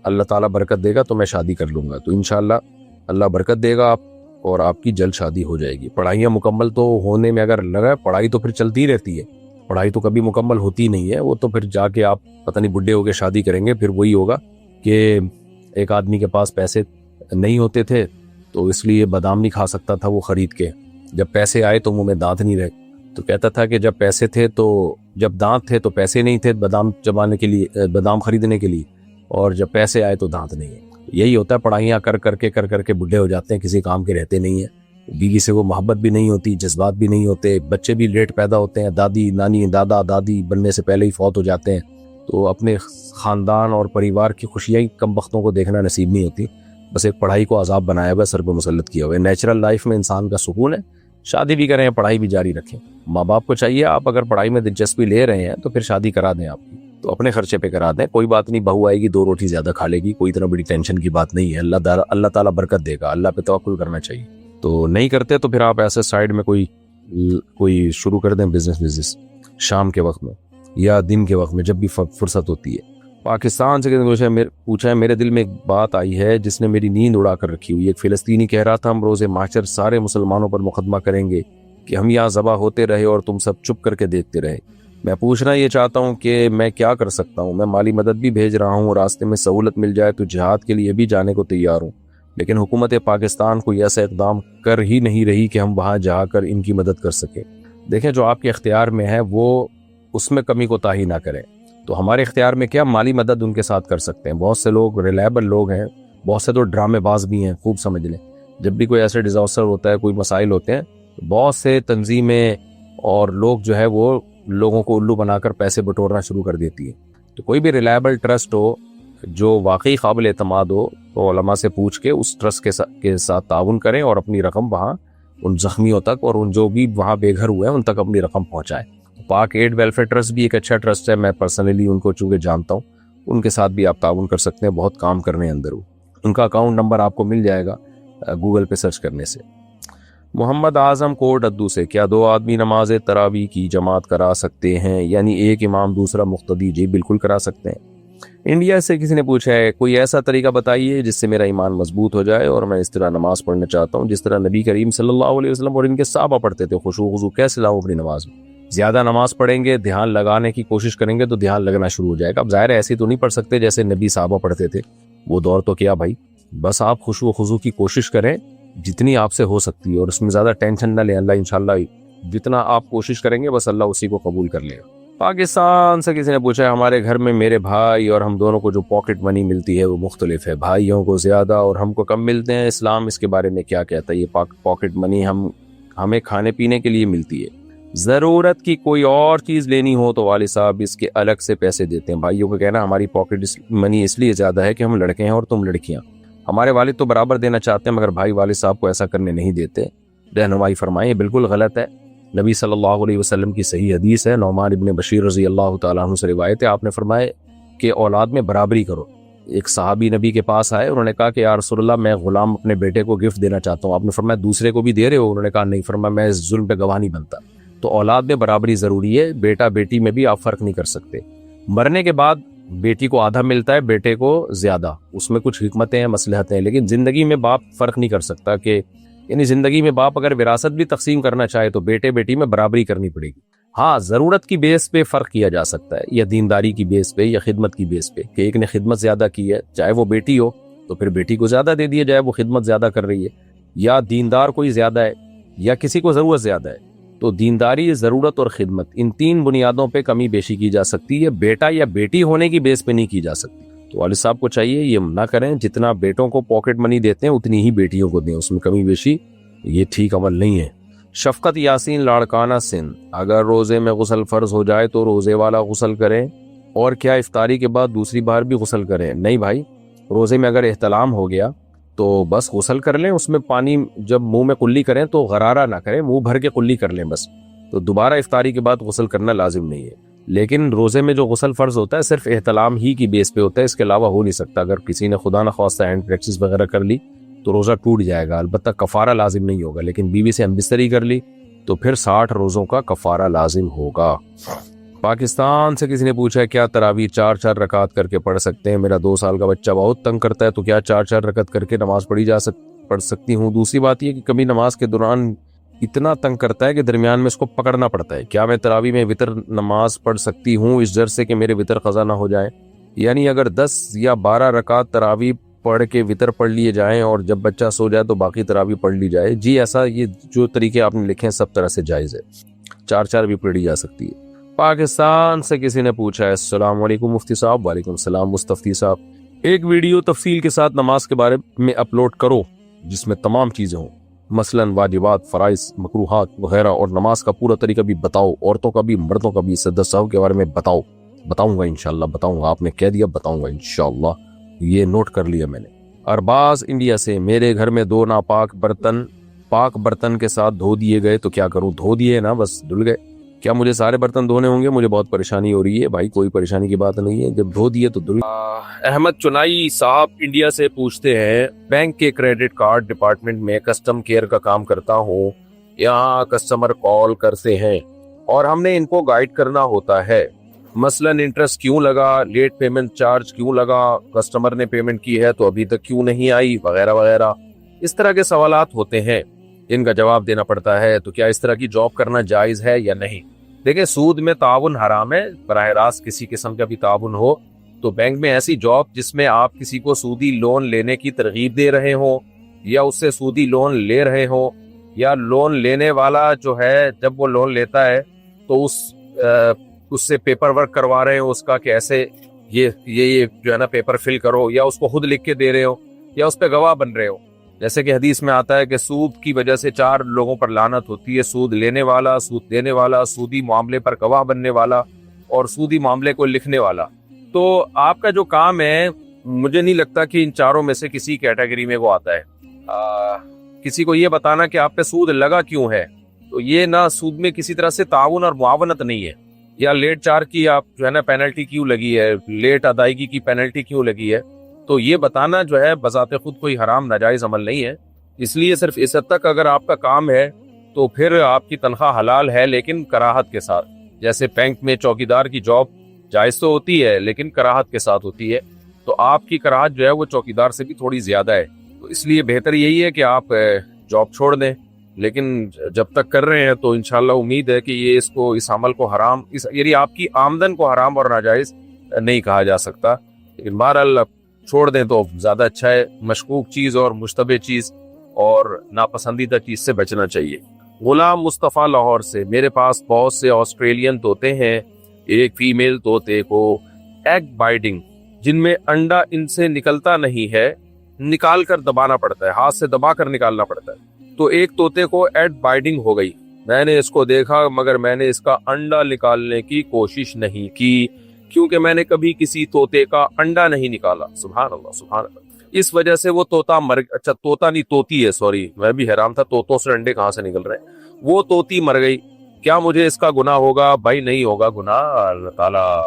اللہ تعالیٰ برکت دے گا تو میں شادی کر لوں گا, تو انشاءاللہ اللہ برکت دے گا آپ اور آپ کی جلد شادی ہو جائے گی. پڑھائیاں مکمل تو ہونے میں اگر لگا, پڑھائی تو پھر چلتی رہتی ہے, پڑھائی تو کبھی مکمل ہوتی نہیں ہے. وہ تو پھر جا کے آپ پتہ نہیں بڈھے ہو کے شادی کریں گے, پھر وہی ہوگا کہ ایک آدمی کے پاس پیسے نہیں ہوتے تھے تو اس لیے بادام نہیں کھا سکتا تھا وہ خرید کے. جب پیسے آئے تو منہ میں دانت نہیں رہے, تو کہتا تھا کہ جب پیسے تھے تو, جب دانت تھے تو پیسے نہیں تھے بادام چبانے کے لیے, بادام خریدنے کے لیے, اور جب پیسے آئے تو دانت نہیں ہے. یہی ہوتا ہے, پڑھائیاں کر کے بڈھے ہو جاتے ہیں, کسی کام کے رہتے نہیں ہیں. بیوی سے وہ محبت بھی نہیں ہوتی, جذبات بھی نہیں ہوتے, بچے بھی لیٹ پیدا ہوتے ہیں, دادی نانی دادا دادی بننے سے پہلے ہی فوت ہو جاتے ہیں. تو اپنے خاندان اور پریوار کی خوشیاں کم بختوں کو دیکھنا نصیب نہیں ہوتی. بس ایک پڑھائی کو عذاب بنایا ہوا ہے, سر پہ مسلط کیا ہوا ہے. نیچرل لائف میں انسان کا سکون ہے, شادی بھی کریں پڑھائی بھی جاری رکھیں. ماں باپ کو چاہیے آپ اگر پڑھائی میں دلچسپی لے رہے ہیں تو پھر شادی کرا دیں, آپ کی تو اپنے خرچے پہ کرا دیں, کوئی بات نہیں, بہو آئے گی 2 روٹی زیادہ کھا لے گی, کوئی اتنا بڑی ٹینشن کی بات نہیں ہے. اللہ تعالیٰ برکت دے گا, اللہ پہ توکل کرنا چاہیے. تو نہیں کرتے تو پھر آپ ایسے سائیڈ میں کوئی شروع کر دیں بزنس شام کے وقت میں یا دن کے وقت میں جب بھی فرصت ہوتی ہے. پاکستان سے پوچھا ہے, میرے دل میں ایک بات آئی ہے جس نے میری نیند اڑا کر رکھی ہوئی. ایک فلسطینی کہہ رہا تھا ہم روز محشر سارے مسلمانوں پر مقدمہ کریں گے کہ ہم یہاں ذبح ہوتے رہے اور تم سب چپ کر کے دیکھتے رہے. میں پوچھنا یہ چاہتا ہوں کہ میں کیا کر سکتا ہوں؟ میں مالی مدد بھی بھیج رہا ہوں, راستے میں سہولت مل جائے تو جہاد کے لیے بھی جانے کو تیار ہوں, لیکن حکومت پاکستان کوئی ایسا اقدام کر ہی نہیں رہی کہ ہم وہاں جا کر ان کی مدد کر سکیں. دیکھیں جو آپ کے اختیار میں ہے وہ اس میں کمی کوتاہی نہ کریں. تو ہمارے اختیار میں کیا مالی مدد ان کے ساتھ کر سکتے ہیں. بہت سے لوگ ریلائبل لوگ ہیں, بہت سے تو ڈرامے باز بھی ہیں, خوب سمجھ لیں. جب بھی کوئی ایسے ڈیزاسٹر ہوتا ہے, کوئی مسائل ہوتے ہیں, بہت سے تنظیمیں اور لوگ جو ہے وہ لوگوں کو الو بنا کر پیسے بٹورنا شروع کر دیتی ہے. تو کوئی بھی ریلائبل ٹرسٹ ہو جو واقعی قابل اعتماد ہو تو علماء سے پوچھ کے اس ٹرسٹ کے ساتھ تعاون کریں اور اپنی رقم وہاں ان زخمیوں تک اور ان جو بھی وہاں بے گھر ہوئے ہیں ان تک اپنی رقم پہنچائیں. پاک ایڈ ویلفیئر ٹرسٹ بھی ایک اچھا ٹرسٹ ہے, میں پرسنلی ان کو چونکہ جانتا ہوں, ان کے ساتھ بھی آپ تعاون کر سکتے ہیں, بہت کام کرنے ہیں اندر. ان کا اکاؤنٹ نمبر آپ کو مل جائے گا گوگل پہ سرچ کرنے سے. محمد اعظم کوٹ ادو سے, کیا 2 آدمی نماز تراویح کی جماعت کرا سکتے ہیں, یعنی ایک امام دوسرا مقتدی؟ جی بالکل کرا سکتے ہیں. انڈیا سے کسی نے پوچھا ہے کوئی ایسا طریقہ بتائیے جس سے میرا ایمان مضبوط ہو جائے اور میں اس طرح نماز پڑھنا چاہتا ہوں جس طرح نبی کریم صلی اللہ علیہ وسلم اور ان کے صحابہ پڑھتے تھے. خشوع خضوع کیسے لاؤں اپنی نماز میں؟ زیادہ نماز پڑھیں گے, دھیان لگانے کی کوشش کریں گے تو دھیان لگنا شروع ہو جائے گا. اب ظاہر ہے ایسی تو نہیں پڑھ سکتے جیسے نبی صحابہ پڑھتے تھے, وہ دور تو کیا بھائی. بس آپ خشوع خضوع کی کوشش کریں جتنی آپ سے ہو سکتی ہے اور اس میں زیادہ ٹینشن نہ لیں. اللہ انشاءاللہ جتنا آپ کوشش کریں گے بس اللہ اسی کو قبول کر لے گا. پاکستان سے کسی نے پوچھا ہے ہمارے گھر میں میرے بھائی اور ہم دونوں کو جو پاکٹ منی ملتی ہے وہ مختلف ہے, بھائیوں کو زیادہ اور ہم کو کم ملتے ہیں. اسلام اس کے بارے میں کیا کہتا ہے؟ یہ پاکٹ منی ہمیں کھانے پینے کے لیے ملتی ہے. ضرورت کی کوئی اور چیز لینی ہو تو والد صاحب اس کے الگ سے پیسے دیتے ہیں. بھائیوں کو کہنا ہماری پاکٹ منی اس لیے زیادہ ہے کہ ہم لڑکے ہیں اور تم لڑکیاں. ہمارے والد تو برابر دینا چاہتے ہیں مگر بھائی والد صاحب کو ایسا کرنے نہیں دیتے. رہنمائی فرمائیں, بالکل غلط ہے. نبی صلی اللہ علیہ وسلم کی صحیح حدیث ہے, نعمان ابن بشیر رضی اللہ تعالیٰ عنہ سے روایت ہے, آپ نے فرمایا کہ اولاد میں برابری کرو. ایک صحابی نبی کے پاس آئے, انہوں نے کہا کہ یا رسول اللہ میں غلام اپنے بیٹے کو گفٹ دینا چاہتا ہوں. آپ نے فرمایا دوسرے کو بھی دے رہے ہو؟ انہوں نے کہا نہیں. فرمایا میں اس ظلم پہ گواہ نہیں بنتا. تو اولاد میں برابری ضروری ہے, بیٹا بیٹی میں بھی آپ فرق نہیں کر سکتے. مرنے کے بعد بیٹی کو آدھا ملتا ہے, بیٹے کو زیادہ, اس میں کچھ حکمتیں ہیں, مصلحتیں ہیں, لیکن زندگی میں باپ فرق نہیں کر سکتا کہ یعنی زندگی میں باپ اگر وراثت بھی تقسیم کرنا چاہے تو بیٹے بیٹی میں برابری کرنی پڑے گی. ہاں ضرورت کی بیس پہ فرق کیا جا سکتا ہے, یا دینداری کی بیس پہ یا خدمت کی بیس پہ, کہ ایک نے خدمت زیادہ کی ہے چاہے وہ بیٹی ہو تو پھر بیٹی کو زیادہ دے دیا جائے, وہ خدمت زیادہ کر رہی ہے. یا دیندار کوئی زیادہ ہے یا کسی کو ضرورت زیادہ ہے تو دینداری, ضرورت اور خدمت, ان 3 بنیادوں پہ کمی بیشی کی جا سکتی ہے, بیٹا یا بیٹی ہونے کی بیس پہ نہیں کی جا سکتی. تو والد صاحب کو چاہیے یہ نہ کریں, جتنا بیٹوں کو پاکٹ منی دیتے ہیں اتنی ہی بیٹیوں کو دیں, اس میں کمی بیشی یہ ٹھیک عمل نہیں ہے. شفقت یاسین لاڑکانہ سندھ, اگر روزے میں غسل فرض ہو جائے تو روزے والا غسل کریں اور کیا افطاری کے بعد دوسری بار بھی غسل کریں؟ نہیں بھائی, روزے میں اگر احتلام ہو گیا تو بس غسل کر لیں، اس میں پانی جب منہ میں کلی کریں تو غرارہ نہ کریں، منہ بھر کے کلی کر لیں بس، تو دوبارہ افطاری کے بعد غسل کرنا لازم نہیں ہے۔ لیکن روزے میں جو غسل فرض ہوتا ہے صرف احتلام ہی کی بیس پہ ہوتا ہے، اس کے علاوہ ہو نہیں سکتا۔ اگر کسی نے خدا نخواستہ ہینڈ پریکٹس وغیرہ کر لی تو روزہ ٹوٹ جائے گا، البتہ کفارہ لازم نہیں ہوگا۔ لیکن بیوی سے ہم بستری کر لی تو پھر 60 روزوں کا کفارہ لازم ہوگا۔ پاکستان سے کسی نے پوچھا ہے کیا تراویح 4 رکعت کر کے پڑھ سکتے ہیں؟ میرا 2 سال کا بچہ بہت تنگ کرتا ہے، تو کیا 4 رکعت کر کے نماز پڑھ سکتی ہوں؟ دوسری بات یہ کہ کبھی نماز کے دوران اتنا تنگ کرتا ہے کہ درمیان میں اس کو پکڑنا پڑتا ہے۔ کیا میں تراویح میں وتر نماز پڑھ سکتی ہوں اس ڈر سے کہ میرے وتر قضا نہ ہو جائے؟ یعنی اگر 10 یا 12 رکعت تراویح پڑھ کے وتر پڑھ لیے جائیں اور جب بچہ سو جائے تو باقی تراویح پڑھ لی جائے، جی ایسا یہ جو طریقے آپ نے لکھے ہیں سب طرح سے جائز ہے، 4 بھی پڑھی جا سکتی ہے۔ پاکستان سے کسی نے پوچھا ہے السلام علیکم مفتی صاحب۔ وعلیکم السلام مستفتی صاحب۔ ایک ویڈیو تفصیل کے ساتھ نماز کے بارے میں اپلوڈ کرو جس میں تمام چیزیں ہوں، مثلاً واجبات، فرائض، مکروہات وغیرہ، اور نماز کا پورا طریقہ بھی بتاؤ، عورتوں کا بھی مردوں کا بھی، سجدہ سہو کے بارے میں بتاؤں گا انشاءاللہ، بتاؤں گا، آپ نے کہہ دیا بتاؤں گا انشاءاللہ، یہ نوٹ کر لیا میں نے۔ ارباز انڈیا سے، میرے گھر میں 2 ناپاک برتن پاک برتن کے ساتھ دھو دیے گئے تو کیا کروں؟ دھو دیے نا، بس دھل گئے۔ کیا مجھے سارے برتن دھونے ہوں گے؟ مجھے بہت پریشانی ہو رہی ہے بھائی، کوئی پریشانی کی بات نہیں ہے، جب دھو دیے تو دھل۔ احمد چنائی صاحب انڈیا سے پوچھتے ہیں بینک کے کریڈٹ کارڈ ڈپارٹمنٹ میں کسٹم کیئر کا کام کرتا ہوں، یہاں کسٹمر کال کرتے ہیں اور ہم نے ان کو گائیڈ کرنا ہوتا ہے، مثلا انٹرسٹ کیوں لگا، لیٹ پیمنٹ چارج کیوں لگا، کسٹمر نے پیمنٹ کی ہے تو ابھی تک کیوں نہیں آئی، وغیرہ وغیرہ، اس طرح کے سوالات ہوتے ہیں، ان کا جواب دینا پڑتا ہے۔ تو کیا اس طرح کی جاب کرنا جائز ہے یا نہیں؟ دیکھیں، سود میں تعاون حرام ہے، براہ راست کسی قسم کا بھی تعاون ہو تو بینک میں ایسی جاب جس میں آپ کسی کو سودی لون لینے کی ترغیب دے رہے ہوں یا اس سے سودی لون لے رہے ہوں، یا لون لینے والا جو ہے جب وہ لون لیتا ہے تو اس سے پیپر ورک کروا رہے ہو اس کا کہ ایسے یہ جو ہے نا پیپر فل کرو، یا اس کو خود لکھ کے دے رہے ہو، یا اس پہ گواہ بن رہے ہو۔ جیسے کہ حدیث میں آتا ہے کہ سود کی وجہ سے 4 لوگوں پر لعنت ہوتی ہے، سود لینے والا، سود دینے والا، سودی معاملے پر گواہ بننے والا، اور سودی معاملے کو لکھنے والا۔ تو آپ کا جو کام ہے مجھے نہیں لگتا کہ ان 4 میں سے کسی کیٹیگری میں وہ آتا ہے۔ کسی کو یہ بتانا کہ آپ پہ سود لگا کیوں ہے، تو یہ نہ سود میں کسی طرح سے تعاون اور معاونت نہیں ہے، یا لیٹ چارج کی آپ جو ہے نا پینلٹی کیوں لگی ہے، لیٹ ادائیگی کی پینلٹی کیوں لگی ہے، تو یہ بتانا جو ہے بذات خود کوئی حرام ناجائز عمل نہیں ہے۔ اس لیے صرف اس حد تک اگر آپ کا کام ہے تو پھر آپ کی تنخواہ حلال ہے، لیکن کراہت کے ساتھ۔ جیسے بینک میں چوکیدار کی جاب جائز تو ہوتی ہے لیکن کراہت کے ساتھ ہوتی ہے، تو آپ کی کراہت جو ہے وہ چوکیدار سے بھی تھوڑی زیادہ ہے، تو اس لیے بہتر یہی ہے کہ آپ جاب چھوڑ دیں۔ لیکن جب تک کر رہے ہیں تو انشاءاللہ امید ہے کہ یہ اس عمل کو حرام، یعنی آپ کی آمدن کو حرام اور ناجائز نہیں کہا جا سکتا، لیکن بہرحال چھوڑ دیں تو زیادہ اچھا ہے۔ مشکوک چیز اور مشتبہ چیز اور ناپسندیدہ چیز سے بچنا چاہیے۔ غلام مصطفیٰ لاہور سے، میرے پاس بہت سے آسٹریلین طوطے ہیں، ایک فیمیل طوطے کو ایگ بائڈنگ، جن میں انڈا ان سے نکلتا نہیں ہے، نکال کر دبانا پڑتا ہے، ہاتھ سے دبا کر نکالنا پڑتا ہے، تو ایک طوطے کو ایگ بائڈنگ ہو گئی، میں نے اس کو دیکھا مگر میں نے اس کا انڈا نکالنے کی کوشش نہیں کی کیونکہ میں نے کبھی کسی طوطے کا انڈا نہیں نکالا۔ سبحان اللہ سبحان اللہ۔ اس وجہ سے وہ طوطا اچھا طوطا نہیں طوطی ہے، سوری، میں بھی حیران تھا طوطوں سے انڈے کہاں سے نکل رہے ہیں، وہ طوطی مر گئی، کیا مجھے اس کا گناہ ہوگا؟ بھائی نہیں ہوگا گناہ، اللہ تعالیٰ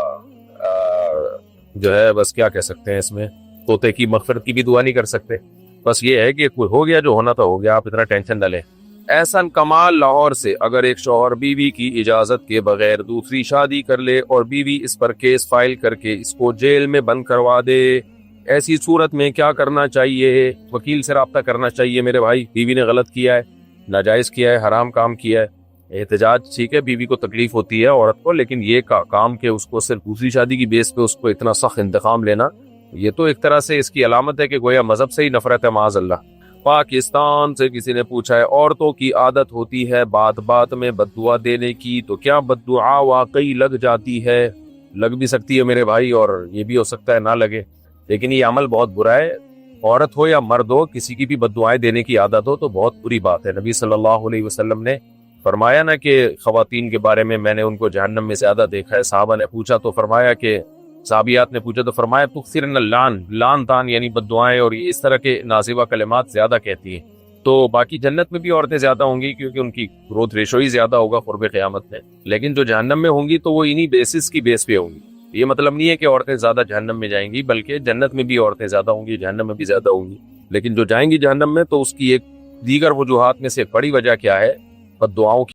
جو ہے بس کیا کہہ سکتے ہیں اس میں، طوطے کی مغفرت کی بھی دعا نہیں کر سکتے، بس یہ ہے کہ ہو گیا جو ہونا تھا ہو گیا، آپ اتنا ٹینشن نہ لیں۔ احسن کمال لاہور سے، اگر ایک شوہر بیوی کی اجازت کے بغیر دوسری شادی کر لے اور بیوی اس پر کیس فائل کر کے اس کو جیل میں بند کروا دے، ایسی صورت میں کیا کرنا چاہیے؟ وکیل سے رابطہ کرنا چاہیے میرے بھائی، بیوی نے غلط کیا ہے، ناجائز کیا ہے، حرام کام کیا ہے، احتجاج ٹھیک ہے، بیوی کو تکلیف ہوتی ہے عورت کو، لیکن یہ کام کہ اس کو صرف دوسری شادی کی بیس پہ اس کو اتنا سخت انتقام لینا، یہ تو ایک طرح سے اس کی علامت ہے کہ گویا مذہب سے ہی نفرت ہے، معاذ اللہ۔ پاکستان سے کسی نے پوچھا ہے عورتوں کی عادت ہوتی ہے بات بات میں بد دعا دینے کی، تو کیا بد دعا واقعی لگ جاتی ہے؟ لگ بھی سکتی ہے میرے بھائی، اور یہ بھی ہو سکتا ہے نہ لگے، لیکن یہ عمل بہت برا ہے، عورت ہو یا مرد ہو، کسی کی بھی بد دعائیں دینے کی عادت ہو تو بہت بری بات ہے۔ نبی صلی اللہ علیہ وسلم نے فرمایا نا کہ خواتین کے بارے میں نے ان کو جہنم میں زیادہ دیکھا ہے، صحابہ نے پوچھا تو فرمایا کہ صحابیات نے پوچھا تو فرمایا تکثرن اللعن، لعن تان یعنی بد دعائیں اور اس طرح کے نازیبہ کلمات زیادہ کہتی ہیں. تو باقی جنت میں بھی عورتیں زیادہ ہوں گی کیونکہ ان کی گروتھ ریشو ہی زیادہ ہوگا قرب قیامت میں، لیکن جو جہنم میں ہوں گی تو وہ انہی بیسس کی بیس پہ ہوں گی. یہ مطلب نہیں ہے کہ عورتیں زیادہ جہنم میں جائیں گی، بلکہ جنت میں بھی عورتیں زیادہ ہوں گی، جہنم میں بھی زیادہ ہوں گی. لیکن جو جائیں گی جہنم میں تو اس کی ایک دیگر وجوہات میں سے ایک بڑی وجہ کیا ہے؟ بد دعاؤں کی